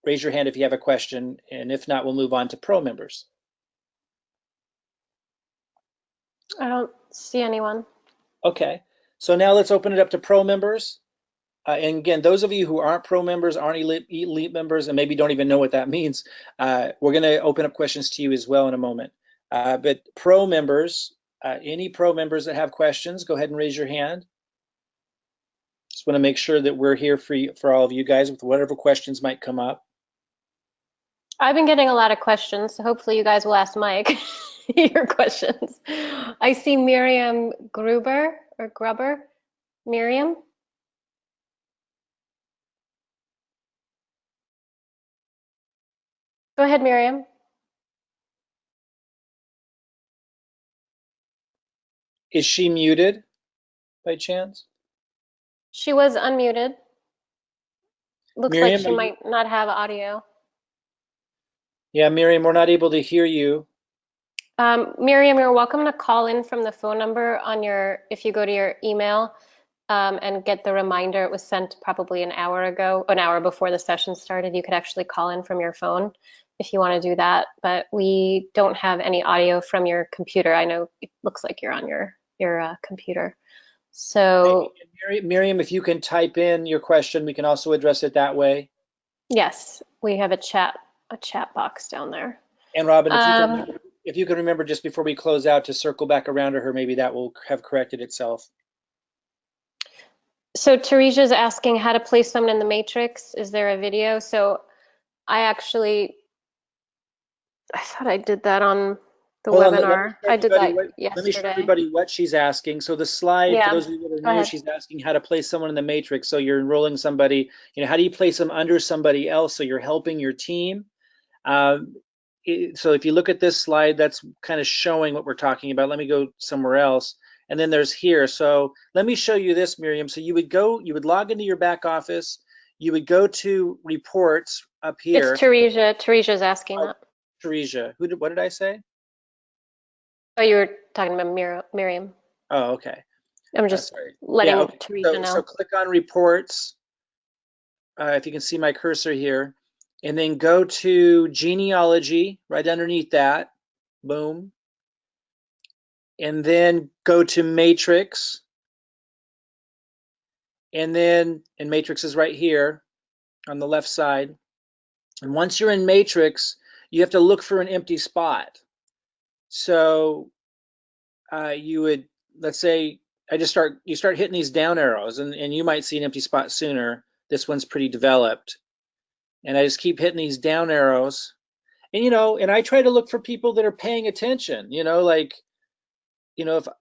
raise your hand if you have a question, and if not, we'll move on to pro members. I don't see anyone. Okay, so now let's open it up to pro members. And again, those of you who aren't pro members, aren't elite members, and maybe don't even know what that means, we're going to open up questions to you as well in a moment. But pro members, any pro members that have questions, go ahead and raise your hand. Just want to make sure that we're here for all of you guys with whatever questions might come up. I've been getting a lot of questions, so hopefully you guys will ask Mike your questions. I see Miriam Gruber or Grubber. Miriam? Go ahead, Miriam. Is she muted by chance? She was unmuted. Looks like Miriam, she might not have audio. Yeah, Miriam, we're not able to hear you. Miriam, you're welcome to call in from the phone number on if you go to your email and get the reminder. It was sent probably an hour ago, an hour before the session started. You could actually call in from your phone if you want to do that, but we don't have any audio from your computer. I know it looks like you're on your computer. So Miriam, if you can type in your question, we can also address it that way. yes, we have a chat box down there. And Robin, if you can remember just before we close out to circle back around to her, maybe that will have corrected itself. So Teresia's asking how to place someone in the matrix. Is there a video? So I thought I did that on the webinar. I did that yesterday. Let me show everybody what she's asking. So the slide, for those of you that are new, she's asking how to place someone in the matrix. So you're enrolling somebody, how do you place them under somebody else so you're helping your team? So if you look at this slide, that's kind of showing what we're talking about. Let me go somewhere else. And then there's here. So let me show you this, Miriam. So you would log into your back office. You would go to reports up here. It's Teresia. Teresia's asking that. Teresia. What did I say? Oh, you were talking about Miriam. Oh, okay. I'm just letting Teresia know. So click on reports. If you can see my cursor here. And then go to genealogy right underneath that. Boom. And then go to matrix. And matrix is right here on the left side. And once you're in matrix, you have to look for an empty spot. So you would, let's say, you start hitting these down arrows, and you might see an empty spot sooner. This one's pretty developed. And I just keep hitting these down arrows. And, and I try to look for people that are paying attention,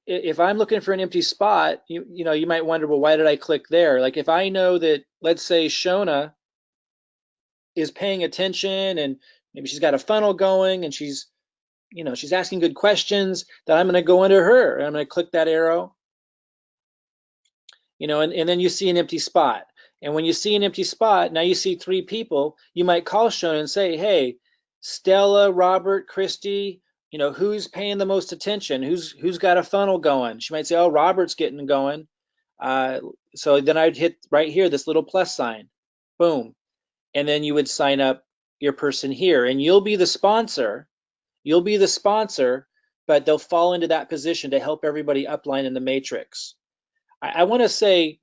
if I'm looking for an empty spot, you might wonder, well, why did I click there? Like if I know that, let's say Shona is paying attention and maybe she's got a funnel going and she's asking good questions, then I'm going to go into her and I'm going to click that arrow, and then you see an empty spot. And when you see an empty spot, now you see 3 people, you might call Shona and say, hey, Stella, Robert, Christy, who's paying the most attention? Who's got a funnel going? She might say, oh, Robert's getting going. So then I'd hit right here, this little plus sign, boom. And then you would sign up your person here and you'll be the sponsor. You'll be the sponsor but they'll fall into that position to help everybody upline in the matrix. I want to say,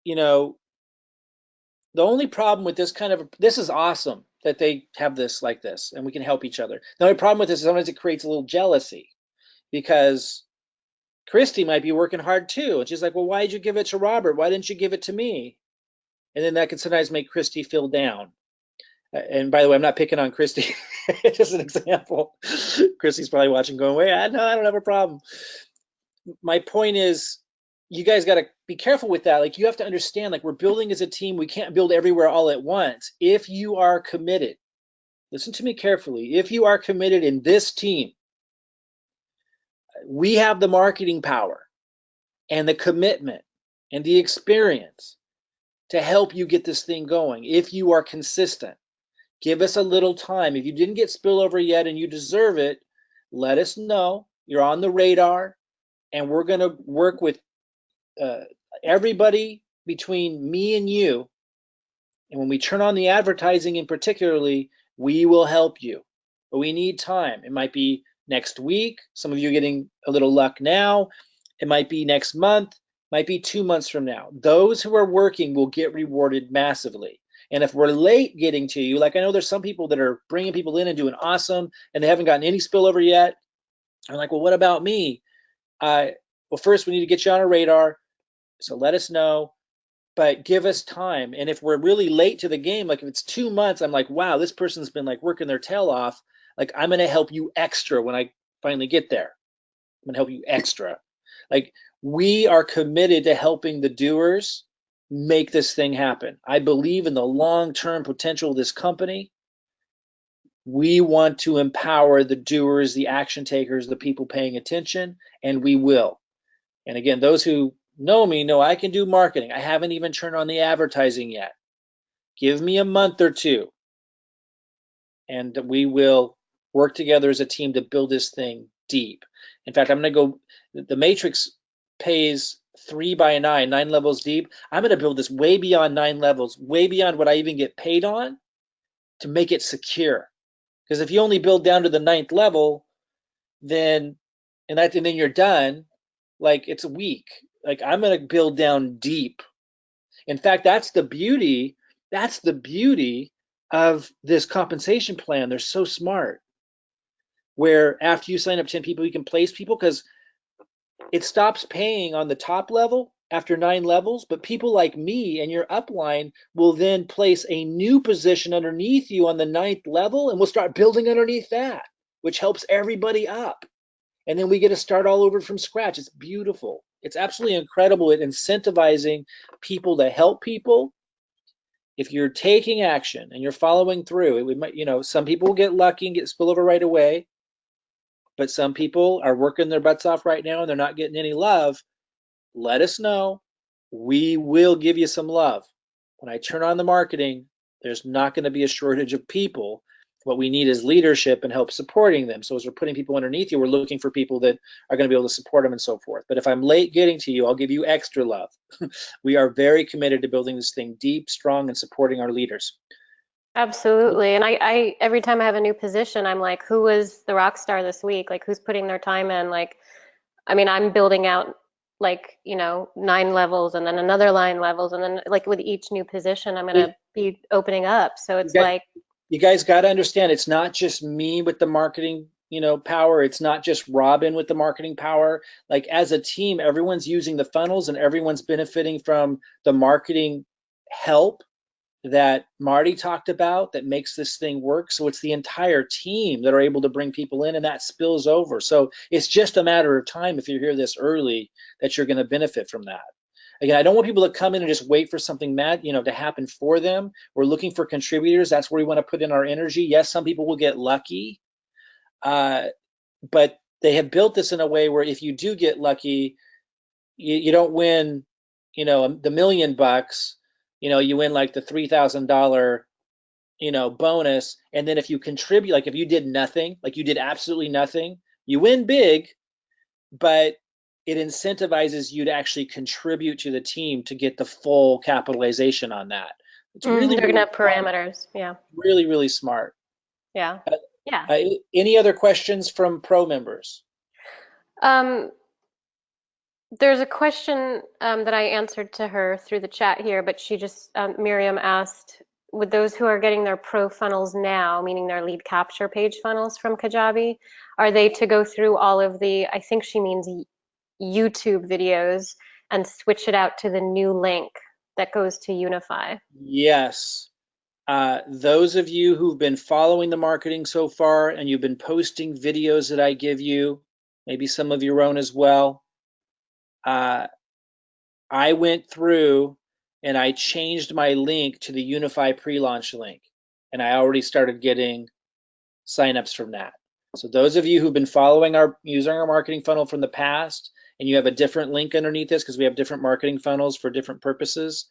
you know, the only problem with this this is awesome that they have this like this and we can help each other. The only problem with this is sometimes it creates a little jealousy because Christy might be working hard too. And she's like, well, why did you give it to Robert? Why didn't you give it to me? And then that can sometimes make Christy feel down. And by the way, I'm not picking on Christy. Just an example. Christy's probably watching going, wait, I don't have a problem. My point is, you guys got to be careful with that. Like, you have to understand, like, we're building as a team. We can't build everywhere all at once. If you are committed, listen to me carefully. If you are committed in this team, we have the marketing power and the commitment and the experience to help you get this thing going. If you are consistent, give us a little time. If you didn't get spillover yet and you deserve it, let us know. You're on the radar, and we're going to work with everybody between me and you. And when we turn on the advertising in particularly, we will help you. But we need time. It might be next week. Some of you are getting a little luck now. It might be next month. Might be 2 months from now. Those who are working will get rewarded massively. And if we're late getting to you, like I know there's some people that are bringing people in and doing awesome, and they haven't gotten any spillover yet. I'm like, well, what about me? Well, first we need to get you on a radar. So let us know, but give us time. And if we're really late to the game, like if it's 2 months, I'm like, wow, this person's been like working their tail off. Like, I'm going to help you extra when I finally get there. I'm going to help you extra. Like, we are committed to helping the doers make this thing happen. I believe in the long-term potential of this company. We want to empower the doers, the action takers, the people paying attention, and we will. And again, those who know me know I can do marketing. I haven't even turned on the advertising yet. Give me a month or two, and we will work together as a team to build this thing deep. In fact, I'm going to go, the Matrix pays 3 by 9 levels deep. I'm going to build this way beyond 9 levels, way beyond what I even get paid on, to make it secure. Because if you only build down to the 9th level, then then you're done. Like, it's weak. Like, I'm going to build down deep. In fact, that's the beauty of this compensation plan. They're so smart. Where after you sign up 10 people, you can place people, because it stops paying on the top level after 9 levels, but people like me and your upline will then place a new position underneath you on the 9th level, and we'll start building underneath that, which helps everybody up. And then we get to start all over from scratch. It's beautiful. It's absolutely incredible at incentivizing people to help people. If you're taking action and you're following through, it might, some people will get lucky and get spillover right away, but some people are working their butts off right now and they're not getting any love. Let us know. We will give you some love. When I turn on the marketing, there's not going to be a shortage of people. What we need is leadership and help supporting them. So as we're putting people underneath you, we're looking for people that are going to be able to support them and so forth. But if I'm late getting to you, I'll give you extra love. We are very committed to building this thing deep, strong, and supporting our leaders. Absolutely. And I every time I have a new position, I'm like, who was the rock star this week? Like, who's putting their time in? Like, I mean, I'm building out, like, 9 levels and then another 9 levels. And then, like, with each new position, I'm going to be opening up. So it's like, you guys got to understand, it's not just me with the marketing, power. It's not just Robin with the marketing power. Like, as a team, everyone's using the funnels and everyone's benefiting from the marketing help that Marty talked about that makes this thing work. So it's the entire team that are able to bring people in, and that spills over. So it's just a matter of time, if you hear this early, that you're going to benefit from that. Again, I don't want people to come in and just wait for something to happen for them. We're looking for contributors. That's where we want to put in our energy. Yes, some people will get lucky, but they have built this in a way where if you do get lucky, you don't win, the $1 million. You win like the $3,000, bonus. And then if you contribute, like if you did nothing, like you did absolutely nothing, you win big, but it incentivizes you to actually contribute to the team to get the full capitalization on that. It's really, they're really gonna have parameters. Yeah. Really, really smart. Yeah. Yeah. Any other questions from pro members? There's a question that I answered to her through the chat here, but she just, Miriam asked, with those who are getting their pro funnels now, meaning their lead capture page funnels from Kajabi, are they to go through all of the, I think she means YouTube videos, and switch it out to the new link that goes to Unify? Yes. Those of you who've been following the marketing so far and you've been posting videos that I give you, maybe some of your own as well, I went through and I changed my link to the Unify pre-launch link, and I already started getting signups from that. So those of you who've been following using our marketing funnel from the past, and you have a different link underneath this because we have different marketing funnels for different purposes,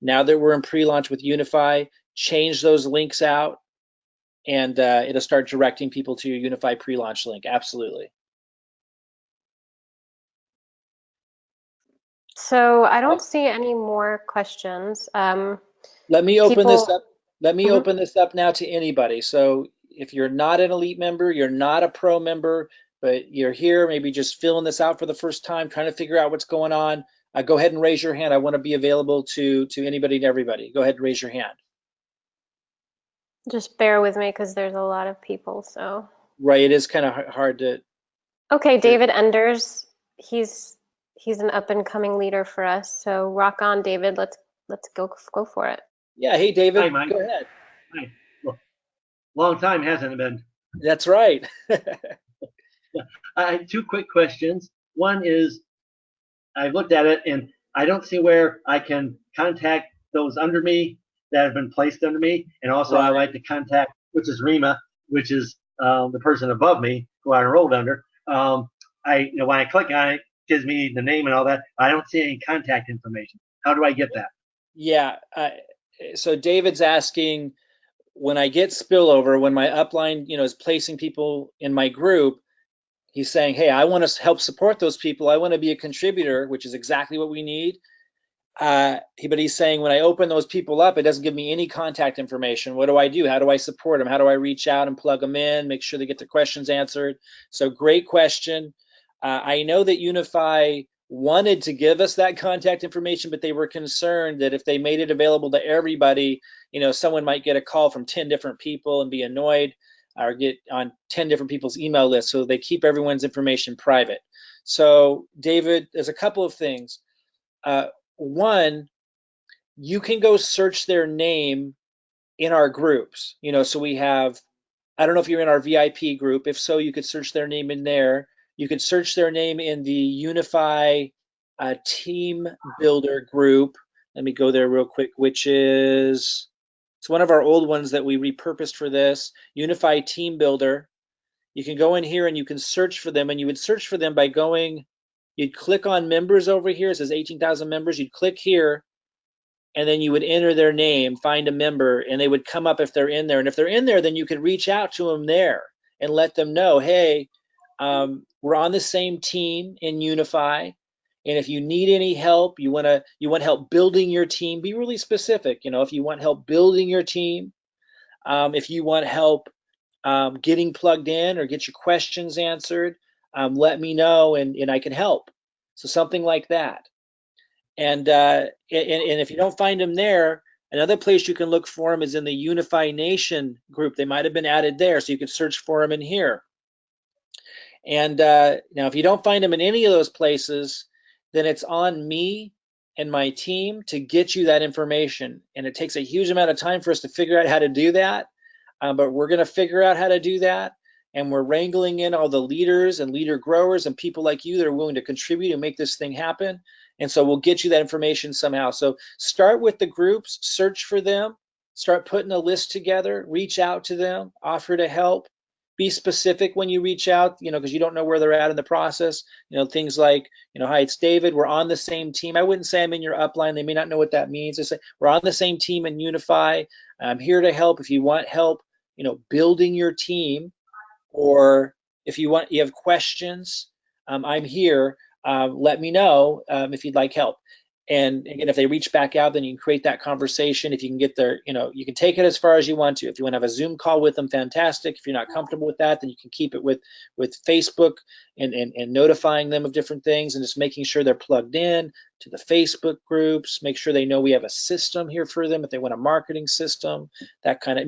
now that we're in pre-launch with Unify, change those links out, and it'll start directing people to your Unify pre-launch link. Absolutely. So I don't see any more questions. Let me open this People- up. Let me Mhm. open this up now to anybody. So if you're not an elite member, you're not a pro member, but you're here, maybe just filling this out for the first time, trying to figure out what's going on, go ahead and raise your hand. I want to be available to anybody and everybody. Go ahead and raise your hand. Just bear with me because there's a lot of people, so. Right, it is kind of hard to. Okay, David Enders, he's an up and coming leader for us. So rock on, David. Let's go for it. Yeah, hey David, Hi, Mike. go ahead. Hi. Well, long time, hasn't it been? That's right. I have two quick questions. One is, I looked at it and I don't see where I can contact those under me that have been placed under me. And also I Right. like to contact, which is Rima, which is the person above me who I enrolled under. When I click on it, it gives me the name and all that. I don't see any contact information. How do I get that? Yeah, so David's asking, when I get spillover, when my upline, is placing people in my group, he's saying, hey, I want to help support those people. I want to be a contributor, which is exactly what we need. But he's saying, when I open those people up, it doesn't give me any contact information. What do I do? How do I support them? How do I reach out and plug them in, make sure they get their questions answered? So great question. I know that Unify wanted to give us that contact information, but they were concerned that if they made it available to everybody, someone might get a call from 10 different people and be annoyed, or get on 10 different people's email lists. So they keep everyone's information private. So David, there's a couple of things. One, you can go search their name in our groups. So we have, I don't know if you're in our VIP group. If so, you could search their name in there. You could search their name in the Unify Team Builder group. Let me go there real quick, which is, it's one of our old ones that we repurposed for this, Unify Team Builder. You can go in here and you can search for them, and you would search for them by going, you'd click on members over here. It says 18,000 members. You'd click here, and then you would enter their name, find a member, and they would come up if they're in there. And if they're in there, then you could reach out to them there and let them know, hey, we're on the same team in Unify, and if you need any help, you want help building your team, be really specific. If you want help building your team, if you want help getting plugged in or get your questions answered, let me know and I can help. So something like that. And if you don't find them there, another place you can look for them is in the Unify Nation group. They might have been added there, so you can search for them in here. And now, if you don't find them in any of those places, then it's on me and my team to get you that information. And it takes a huge amount of time for us to figure out how to do that, but we're going to figure out how to do that. And we're wrangling in all the leaders and leader growers and people like you that are willing to contribute and make this thing happen. And so we'll get you that information somehow. So start with the groups, search for them, start putting a list together, reach out to them, offer to help. Be specific when you reach out, because you don't know where they're at in the process. Things like, hi, it's David. We're on the same team. I wouldn't say I'm in your upline. They may not know what that means. I say we're on the same team in Unify. I'm here to help. If you want help, building your team, or if you have questions, I'm here. Let me know if you'd like help. And again, if they reach back out, then you can create that conversation. If you can get their, you can take it as far as you want to. If you want to have a Zoom call with them, fantastic. If you're not comfortable with that, then you can keep it with Facebook and notifying them of different things and just making sure they're plugged in to the Facebook groups. Make sure they know we have a system here for them if they want a marketing system. That kind of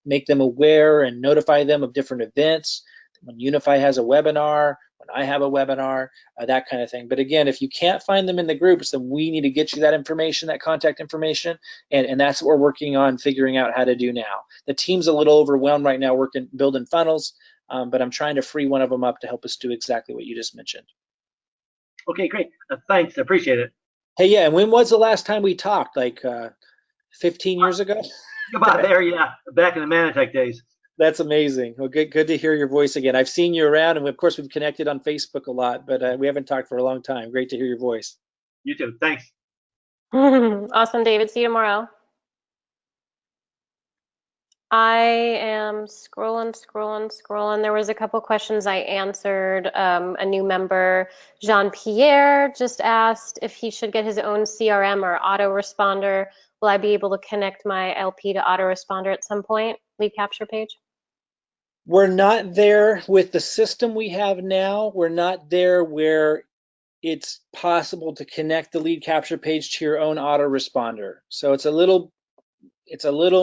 make them aware and notify them of different events. When Unify has a webinar, when I have a webinar, that kind of thing. But again, if you can't find them in the groups, then we need to get you that information, that contact information, and that's what we're working on figuring out how to do now. The team's a little overwhelmed right now building funnels, but I'm trying to free one of them up to help us do exactly what you just mentioned. Okay, great. Thanks, I appreciate it. Hey, yeah, and when was the last time we talked? Like 15 years ago? About there, yeah, back in the Manatech days. That's amazing. Well, good to hear your voice again. I've seen you around, and of course we've connected on Facebook a lot, but we haven't talked for a long time. Great to hear your voice. You too. Thanks. Awesome, David. See you tomorrow. I am scrolling. There was a couple questions I answered. A new member, Jean-Pierre, just asked if he should get his own CRM or autoresponder. Will I be able to connect my LP to autoresponder at some point? Lead capture page? We're not there with the system we have now. We're not there where it's possible to connect the lead capture page to your own autoresponder. So it's a little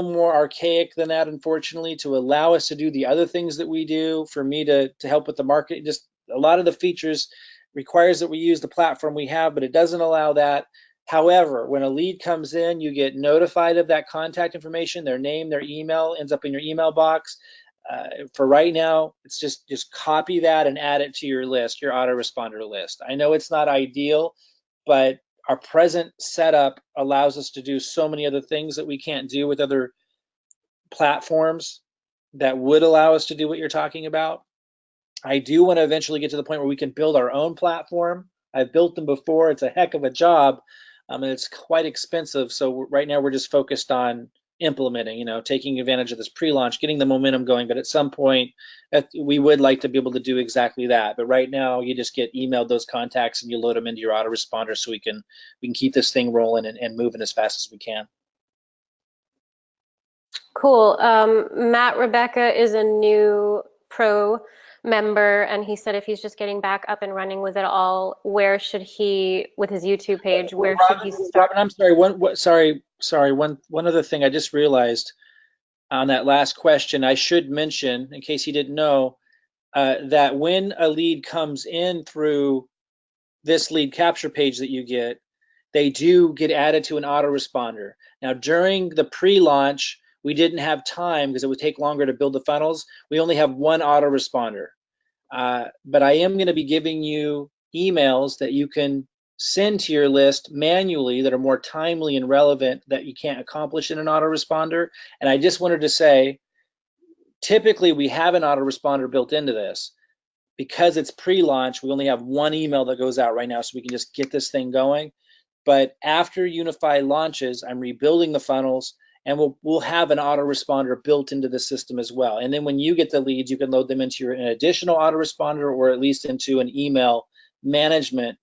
more archaic than that, unfortunately, to allow us to do the other things that we do, for me to help with the market. Just a lot of the features requires that we use the platform we have, but it doesn't allow that. However, when a lead comes in, you get notified of that contact information, their name, their email ends up in your email box. For right now, it's just copy that and add it to your list, your autoresponder list. I know it's not ideal, but our present setup allows us to do so many other things that we can't do with other platforms that would allow us to do what you're talking about. I do want to eventually get to the point where we can build our own platform. I've built them before. It's a heck of a job, and it's quite expensive. So right now we're just focused on implementing, taking advantage of this pre-launch, getting the momentum going. But at some point, we would like to be able to do exactly that. But right now, you just get emailed those contacts and you load them into your autoresponder, so we can keep this thing rolling and moving as fast as we can. Cool. Matt Rebecca is a new pro member, and he said if he's just getting back up and running with it all, where should he, with his YouTube page, where should he start? Robin, I'm sorry. Sorry. One other thing I just realized on that last question, I should mention, in case you didn't know, that when a lead comes in through this lead capture page that you get, they do get added to an autoresponder. Now, during the pre-launch, we didn't have time because it would take longer to build the funnels. We only have one autoresponder. But I am going to be giving you emails that you can send to your list manually that are more timely and relevant that you can't accomplish in an autoresponder. And I just wanted to say, typically we have an autoresponder built into this. Because it's pre-launch, we only have one email that goes out right now, so we can just get this thing going. But after Unify launches, I'm rebuilding the funnels, and we'll have an autoresponder built into the system as well. And then when you get the leads, you can load them into an additional autoresponder, or at least into an email management,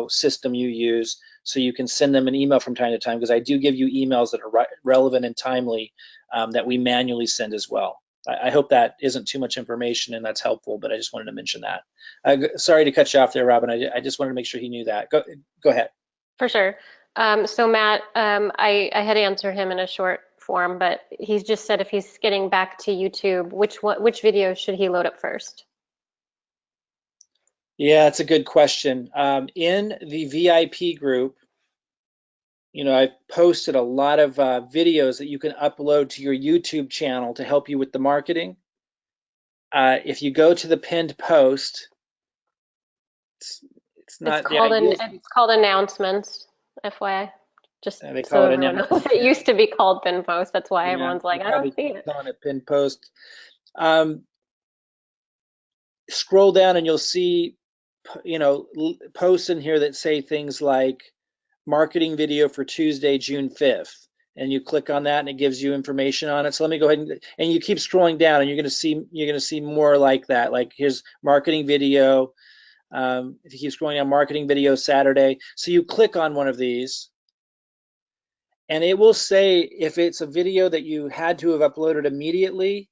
system you use, so you can send them an email from time to time, because I do give you emails that are relevant and timely that we manually send as well. I hope that isn't too much information and that's helpful, but I just wanted to mention that. Sorry to cut you off there, Robin. I just wanted to make sure he knew that. Go ahead. For sure. So Matt, I had answered him in a short form, but he's just said if he's getting back to YouTube, which video should he load up first? Yeah, it's a good question. In the VIP group, I've posted a lot of videos that you can upload to your YouTube channel to help you with the marketing. If you go to the pinned post, it's called announcements, FYI. Just they so call it everyone knows. It used to be called pinned post. That's why everyone's like, I don't see it. On a pinned post. Scroll down and you'll see, posts in here that say things like marketing video for Tuesday, June 5th. And you click on that and it gives you information on it. So let me go ahead and you keep scrolling down and you're going to see more like that. Like here's marketing video If you keep scrolling down, marketing video Saturday. So you click on one of these, and it will say if it's a video that you had to have uploaded immediately,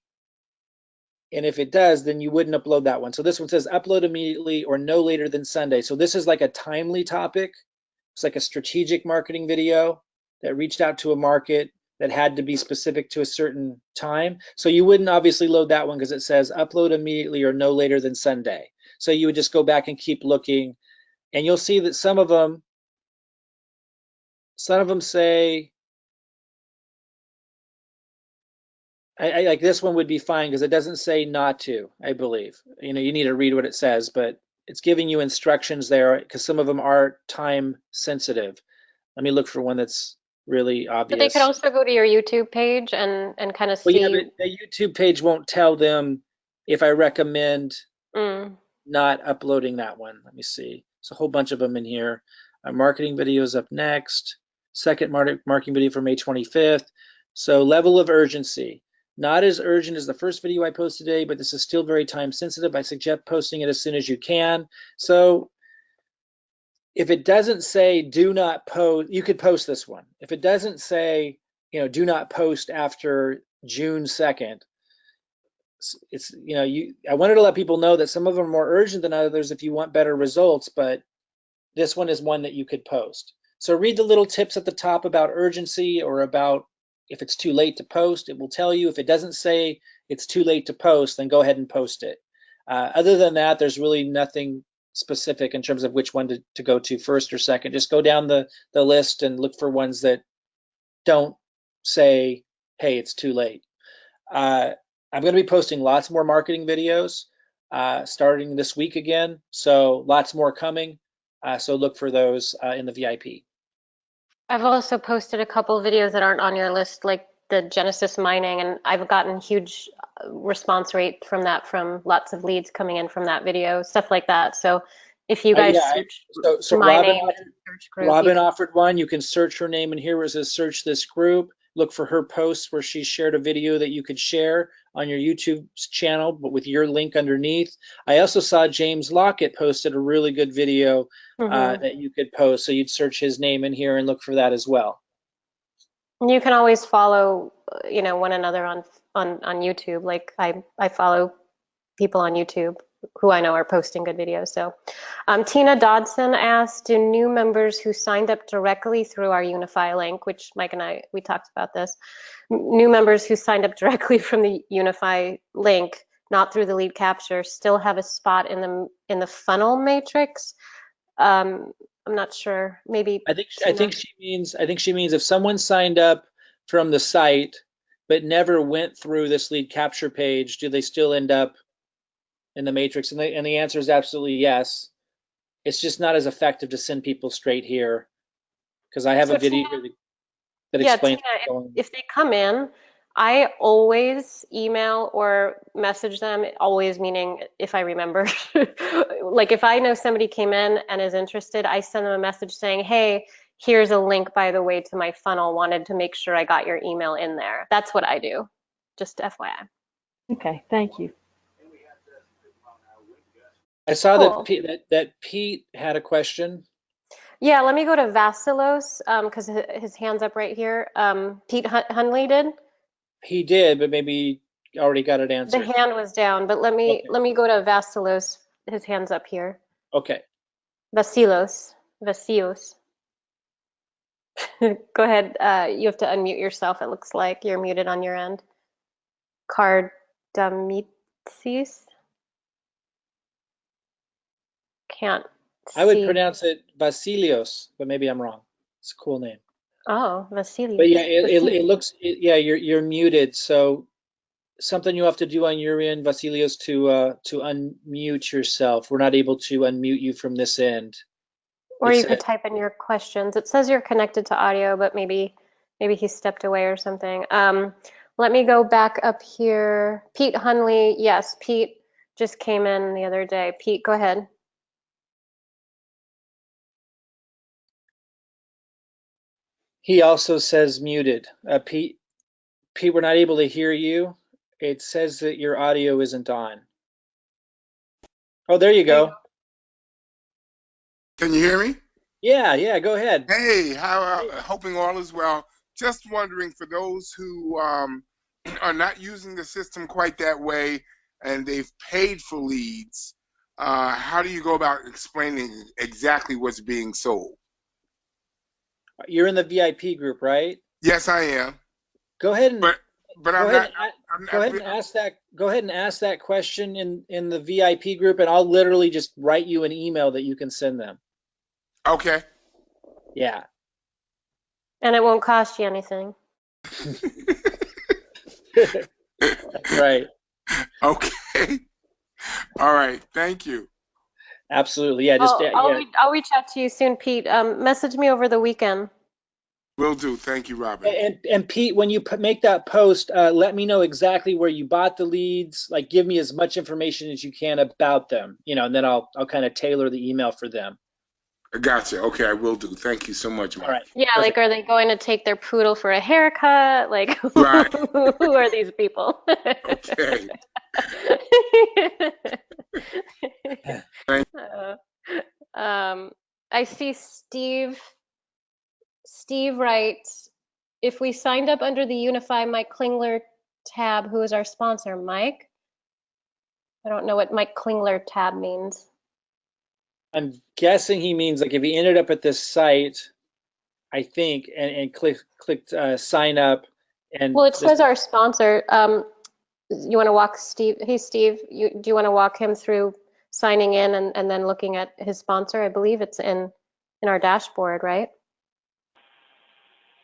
and if it does, then you wouldn't upload that one. So this one says upload immediately or no later than Sunday. So this is like a timely topic. It's like a strategic marketing video that reached out to a market that had to be specific to a certain time. So you wouldn't obviously load that one because it says upload immediately or no later than Sunday. So you would just go back and keep looking, and you'll see that some of them say, I like this one would be fine because it doesn't say not to, I believe. You know, you need to read what it says, but it's giving you instructions there because some of them are time sensitive. Let me look for one that's really obvious. But they could also go to your YouTube page and kind of Well, see. yeah, but the YouTube page won't tell them if I recommend not uploading that one. Let me see. There's a whole bunch of them in here. Marketing videos up next. Second marketing video for May 25th. So level of urgency. Not as urgent as the first video I posted today, but this is still very time sensitive. I suggest posting it as soon as you can. So if it doesn't say do not post, you could post this one. If it doesn't say, you know, do not post after June 2nd, it's, you know, I wanted to let people know that some of them are more urgent than others if you want better results, but this one is one that you could post. So read the little tips at the top about urgency or about if it's too late to post. It will tell you. If it doesn't say it's too late to post, then go ahead and post it. Other than that, there's really nothing specific in terms of which one to go to first or second. Just go down the list and look for ones that don't say, hey, it's too late. I'm going to be posting lots more marketing videos starting this week again. So lots more coming. So look for those in the VIP. I've also posted a couple videos that aren't on your list, like the Genesis mining, and I've gotten huge response rate from that, from lots of leads coming in from that video, stuff like that. So if you guys search my name in the search group, Robin offered one. You can search her name, and here where it says search this group. Look for her posts where she shared a video that you could share on your YouTube channel, but with your link underneath. I also saw James Lockett posted a really good video that you could post. So you'd search his name in here and look for that as well. You can always follow, you know, one another on YouTube. Like I follow people on YouTube who I know are posting good videos. So Tina Dodson asked, do new members who signed up directly through our Unify link, which Mike and we talked about this, new members who signed up directly from the Unify link, not through the lead capture, still have a spot in the funnel matrix? I'm not sure. Maybe I think she means if someone signed up from the site but never went through this lead capture page, do they still end up in the matrix? And the answer is absolutely yes. It's just not as effective to send people straight here because I have a video here that explains. Tina, if they come in, I always email or message them, always meaning if I remember. Like if I know somebody came in and is interested, I send them a message saying, hey, here's a link, by the way, to my funnel. Wanted to make sure I got your email in there. That's what I do, just FYI. Okay, thank you. I saw that Pete had a question. Yeah, let me go to Vasilos because his hand's up right here. Pete Hunley did. He did, but maybe already got it answered. The hand was down, but let me go to Vasilos. His hand's up here. Okay. Vasilos. Go ahead. You have to unmute yourself. It looks like you're muted on your end. Kardamitsis. Can't see. I would pronounce it Vasilios, but maybe I'm wrong. It's a cool name. Oh, Vasilios. But yeah, it looks, yeah, you're muted. So something you have to do on your end, Vasilios, to unmute yourself. We're not able to unmute you from this end. Or you could type in your questions. It says you're connected to audio, but maybe he stepped away or something. Let me go back up here. Pete Hunley, yes, Pete just came in the other day. Pete, go ahead. He also says muted. Pete, we're not able to hear you. It says that your audio isn't on. Oh, there you go. Can you hear me? Yeah, go ahead. Hey, hoping all is well. Just wondering for those who are not using the system quite that way and they've paid for leads, how do you go about explaining exactly what's being sold? You're in the VIP group, right? Yes, I am. Go ahead and But go I'm ahead not. and go ahead and ask that. Go ahead and ask that question in the VIP group, and I'll literally just write you an email that you can send them. Okay. Yeah. And it won't cost you anything. That's right. Okay. All right. Thank you. Absolutely. Yeah. Just I'll reach out to you soon, Pete. Message me over the weekend. Will do. Thank you, Robin. And Pete, when you make that post, let me know exactly where you bought the leads. Like, give me as much information as you can about them, and then I'll kind of tailor the email for them. Gotcha. Okay, I will do. Thank you so much, Mike. All right. Yeah, Perfect. like, are they going to take their poodle for a haircut? Like, Right. who are these people? Okay. I see Steve. Steve writes, if we signed up under the Unify Mike Klingler tab, who is our sponsor, Mike? I don't know what Mike Klingler tab means. I'm guessing he means like if he ended up at this site, I think, and clicked sign up, and Well, it says our sponsor. You want to walk Steve? Hey, Steve, do you want to walk him through signing in and then looking at his sponsor? I believe it's in our dashboard, right?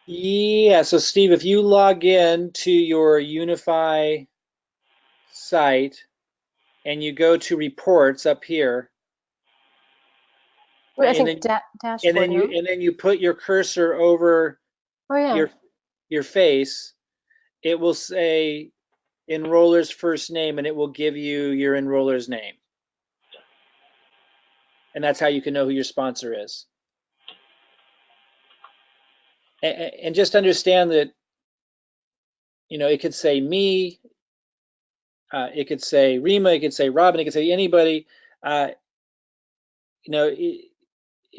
Yeah. So Steve, if you log in to your Unify site and you go to reports up here, I and think then dashboard. No? and then you put your cursor over Oh yeah. your face, it will say enroller's first name, and it will give you your enroller's name. And that's how you can know who your sponsor is. And just understand that, it could say me, it could say Rima, it could say Robin, it could say anybody.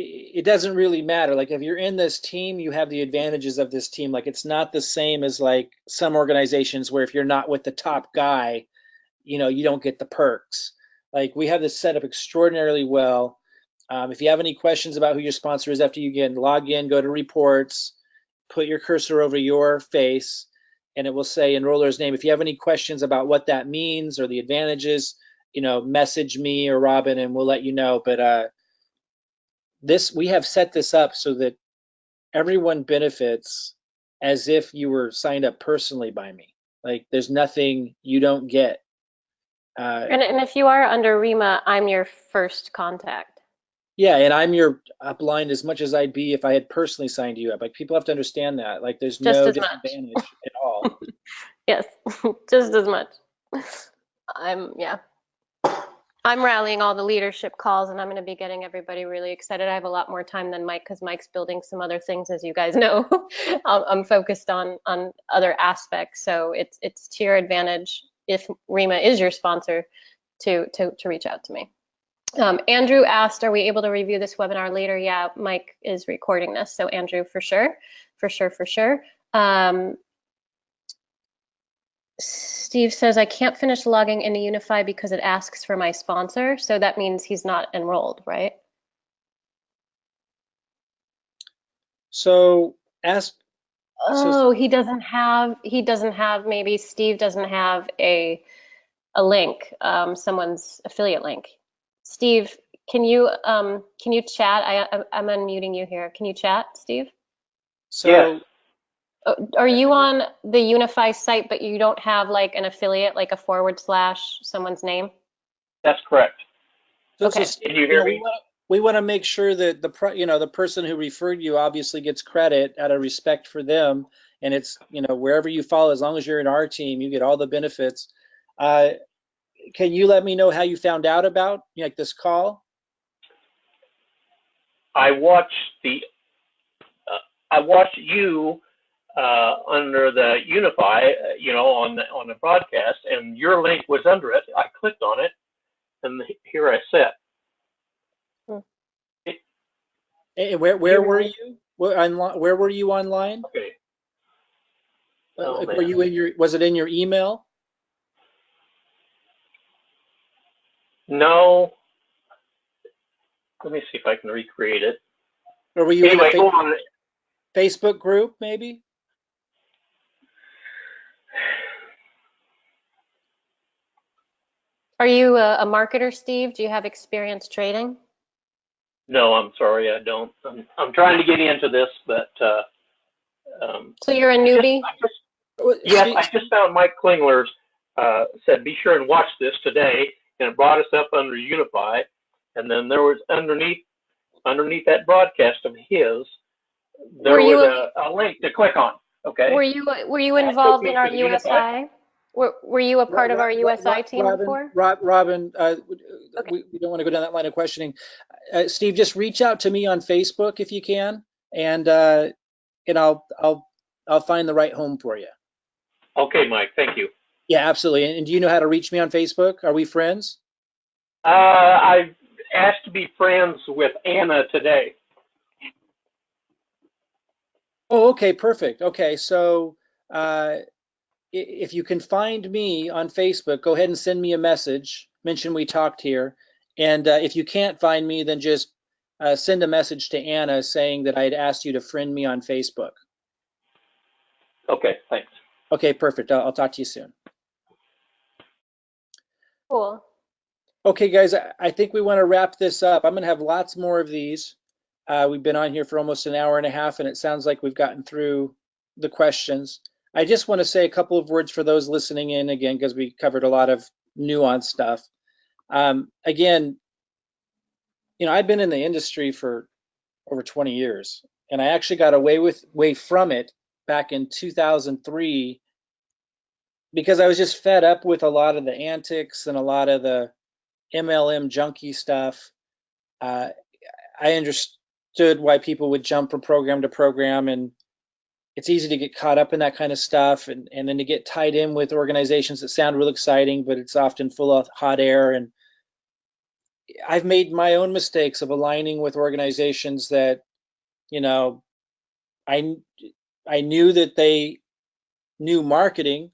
It doesn't really matter. Like, if you're in this team, you have the advantages of this team. Like, it's not the same as like some organizations where if you're not with the top guy, you don't get the perks. Like, we have this set up extraordinarily well. If you have any questions about who your sponsor is after you get log in, go to reports, put your cursor over your face, and it will say enroller's name. If you have any questions about what that means or the advantages, message me or Robin, and we'll let you know. But we have set this up so that everyone benefits as if you were signed up personally by me. Like, there's nothing you don't get. And if you are under Rima, I'm your first contact. Yeah, and I'm your upline as much as I'd be if I had personally signed you up. Like, people have to understand that. Like, there's Just no as much. disadvantage at all. Yes, just as much. I'm rallying all the leadership calls, and I'm going to be getting everybody really excited. I have a lot more time than Mike because Mike's building some other things, as you guys know. I'm focused on other aspects, so it's to your advantage if Rima is your sponsor to reach out to me. Andrew asked, are we able to review this webinar later? Yeah, Mike is recording this, so Andrew, for sure. Steve says, I can't finish logging into Unify because it asks for my sponsor. So that means he's not enrolled, right? So ask. Oh, he doesn't have, maybe Steve doesn't have a link, someone's affiliate link. Steve, can you chat? I'm unmuting you here. Can you chat, Steve? So. Yes. Are you on the Unify site, but you don't have like an affiliate, like a / someone's name? That's correct. Okay. Can you hear me? We want to make sure that the person who referred you obviously gets credit out of respect for them, and it's wherever you fall, as long as you're in our team, you get all the benefits. Can you let me know how you found out about this call? I watched you under the Unify, on the broadcast, and your link was under it. I clicked on it, and here I sit. Where were you? Where were you online? Okay. Oh, Were man. you in your? Was it in your email? No. Let me see if I can recreate it. Or were you in Anyway, a go on. Facebook group, maybe? Are you a marketer, Steve? Do you have experience trading? No, I'm sorry, I don't. I'm trying to get into this, but So you're a newbie? yes, Steve- I just found Mike Klingler's said be sure and watch this today, and it brought us up under Unify, and then there was underneath that broadcast of his, there Were you was a link to click on. Okay. Were you That took involved me in our to the Unify. USI? Were you a part of our USI team before? Robin, Okay. we don't want to go down that line of questioning. Steve, just reach out to me on Facebook if you can, and I'll find the right home for you. Okay, Mike, thank you. Yeah, absolutely. And do you know how to reach me on Facebook? Are we friends? I've asked to be friends with Anna today. Oh, okay, perfect. Okay, so if you can find me on Facebook, go ahead and send me a message. Mention we talked here. And if you can't find me, then just send a message to Anna saying that I had asked you to friend me on Facebook. Okay, thanks. Okay, perfect. I'll talk to you soon. Cool. Okay, guys, I think we want to wrap this up. I'm going to have lots more of these. We've been on here for almost an hour and a half, and it sounds like we've gotten through the questions. I just want to say a couple of words for those listening in again, because we covered a lot of nuanced stuff. Again, I've been in the industry for over 20 years, and I actually got away from it back in 2003 because I was just fed up with a lot of the antics and a lot of the MLM junkie stuff. I understood why people would jump from program to program, and it's easy to get caught up in that kind of stuff, and then to get tied in with organizations that sound real exciting, but it's often full of hot air. And I've made my own mistakes of aligning with organizations that, I knew that they knew marketing,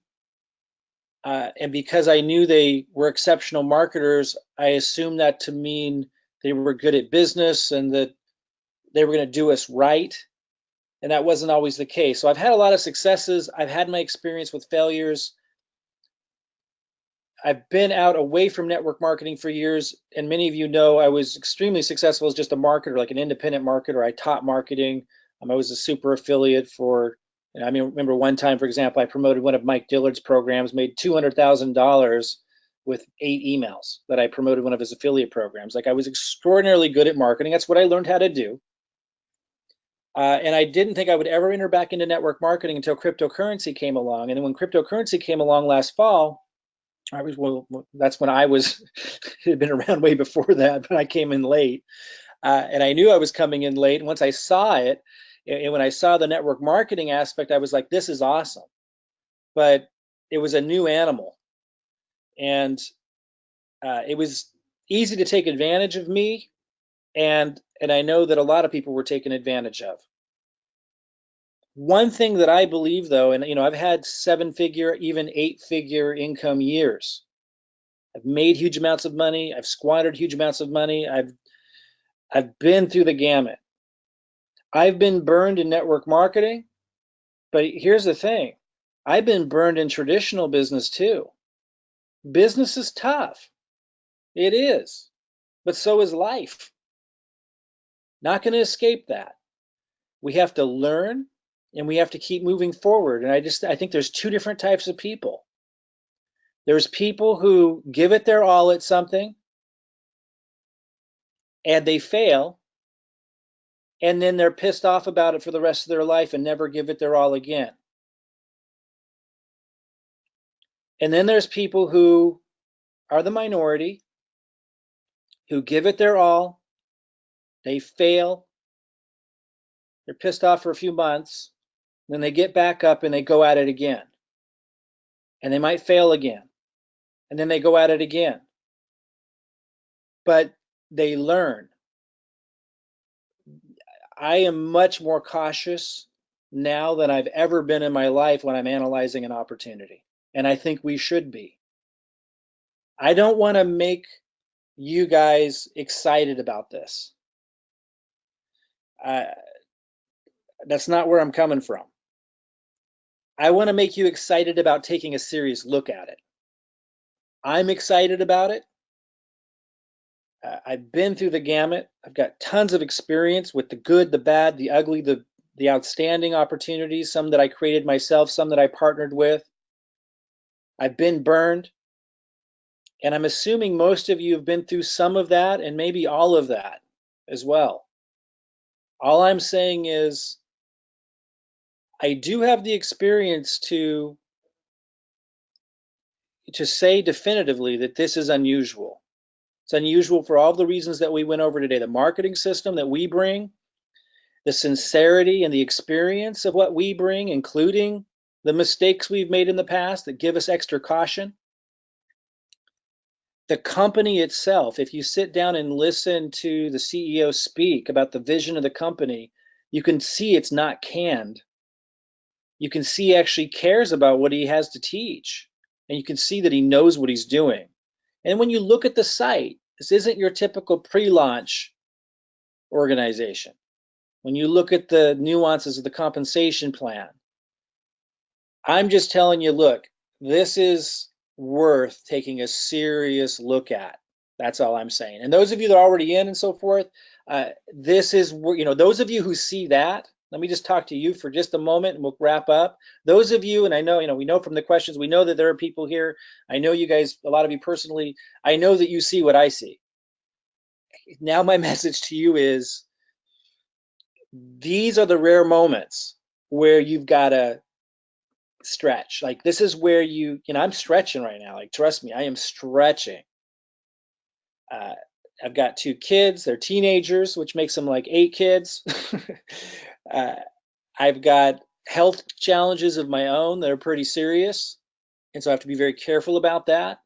and because I knew they were exceptional marketers, I assumed that to mean they were good at business and that they were going to do us right. And that wasn't always the case. So I've had a lot of successes. I've had my experience with failures. I've been out away from network marketing for years. And many of you know I was extremely successful as just a marketer, like an independent marketer. I taught marketing. I was a super affiliate for, I remember one time, for example, I promoted one of Mike Dillard's programs, made $200,000 with 8 emails that I promoted one of his affiliate programs. Like, I was extraordinarily good at marketing. That's what I learned how to do. And I didn't think I would ever enter back into network marketing until cryptocurrency came along. And then when cryptocurrency came along last fall, that's when I was, had been around way before that, but I came in late. And I knew I was coming in late. And once I saw it, and when I saw the network marketing aspect, I was like, this is awesome. But it was a new animal. And it was easy to take advantage of me. And I know that a lot of people were taken advantage of. One thing that I believe, though, and I've had 7-figure, even 8-figure income years. I've made huge amounts of money. I've squandered huge amounts of money. I've been through the gamut. I've been burned in network marketing, but here's the thing. I've been burned in traditional business too. Business is tough. It is, but so is life. Not going to escape that. We have to learn and we have to keep moving forward. And I think there's 2 different types of people. There's people who give it their all at something and they fail, and then they're pissed off about it for the rest of their life and never give it their all again. And then there's people who are the minority, who give it their all, they fail, they're pissed off for a few months, then they get back up and they go at it again. And they might fail again, and then they go at it again. But they learn. I am much more cautious now than I've ever been in my life when I'm analyzing an opportunity. And I think we should be. I don't want to make you guys excited about this. That's not where I'm coming from. I want to make you excited about taking a serious look at it. I'm excited about it. I've been through the gamut. I've got tons of experience with the good, the bad, the ugly, the outstanding opportunities, some that I created myself, some that I partnered with. I've been burned. And I'm assuming most of you have been through some of that and maybe all of that as well. All I'm saying is I do have the experience to say definitively that this is unusual. It's unusual for all the reasons that we went over today. The marketing system that we bring, the sincerity and the experience of what we bring, including the mistakes we've made in the past that give us extra caution. The company itself, if you sit down and listen to the CEO speak about the vision of the company, you can see it's not canned. You can see he actually cares about what he has to teach. And you can see that he knows what he's doing. And when you look at the site, this isn't your typical pre-launch organization. When you look at the nuances of the compensation plan, I'm just telling you, look, this is worth taking a serious look at. That's all I'm saying. And those of you that are already in and so forth, this is, those of you who see that, let me just talk to you for just a moment and we'll wrap up. Those of you, and I know, we know from the questions, we know that there are people here. I know you guys, a lot of you personally, I know that you see what I see. Now my message to you is, these are the rare moments where you've got to stretch. Like this is where I'm stretching right now. Like, trust me, I am stretching. I've got 2 kids, they're teenagers, which makes them like 8 kids. I've got health challenges of my own that are pretty serious. And so I have to be very careful about that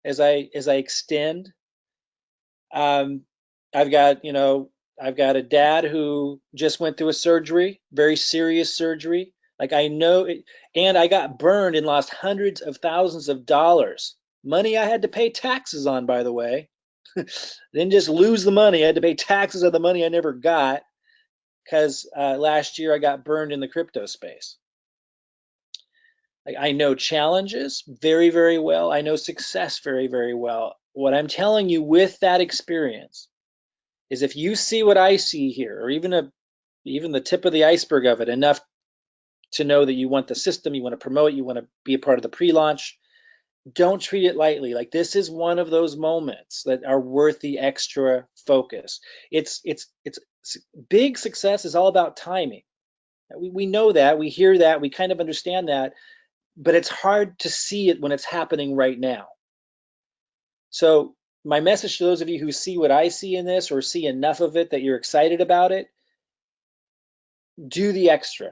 as I extend. I've got a dad who just went through a surgery, very serious surgery. Like I know it, and I got burned and lost hundreds of thousands of dollars. Money I had to pay taxes on, by the way. Didn't just lose the money, I had to pay taxes on the money I never got because last year I got burned in the crypto space. Like I know challenges very, very well. I know success very, very well. What I'm telling you with that experience is if you see what I see here, or even the tip of the iceberg of it, enough to know that you want the system, you want to promote, you want to be a part of the pre-launch, don't treat it lightly. Like this is one of those moments that are worth the extra focus. It's big success is all about timing. We know that, we hear that, we kind of understand that, but it's hard to see it when it's happening right now. So my message to those of you who see what I see in this or see enough of it that you're excited about it, do the extra.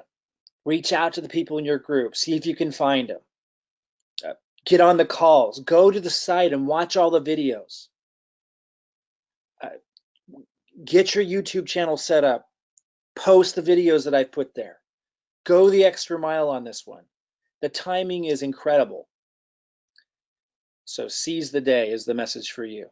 Reach out to the people in your group. See if you can find them. Get on the calls. Go to the site and watch all the videos. Get your YouTube channel set up. Post the videos that I put there. Go the extra mile on this one. The timing is incredible. So seize the day is the message for you.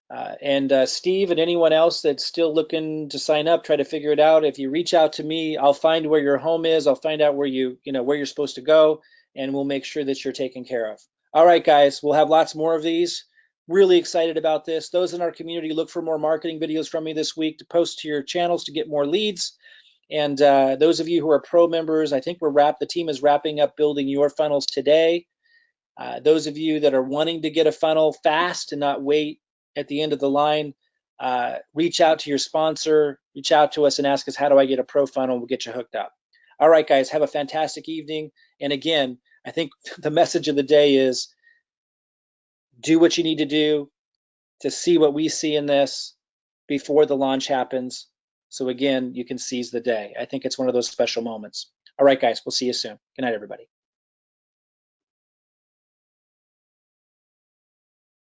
And Steve and anyone else that's still looking to sign up, try to figure it out. If you reach out to me, I'll find where your home is. I'll find out where where you're supposed to go, and we'll make sure that you're taken care of. All right, guys, we'll have lots more of these. Really excited about this. Those in our community, look for more marketing videos from me this week to post to your channels to get more leads. And those of you who are pro members, I think the team is wrapping up building your funnels today. Those of you that are wanting to get a funnel fast and not wait at the end of the line, reach out to your sponsor, reach out to us and ask us, how do I get a pro funnel? We'll get you hooked up. All right, guys, have a fantastic evening. And again, I think the message of the day is do what you need to do to see what we see in this before the launch happens. So again, you can seize the day. I think it's one of those special moments. All right, guys, we'll see you soon. Good night, everybody.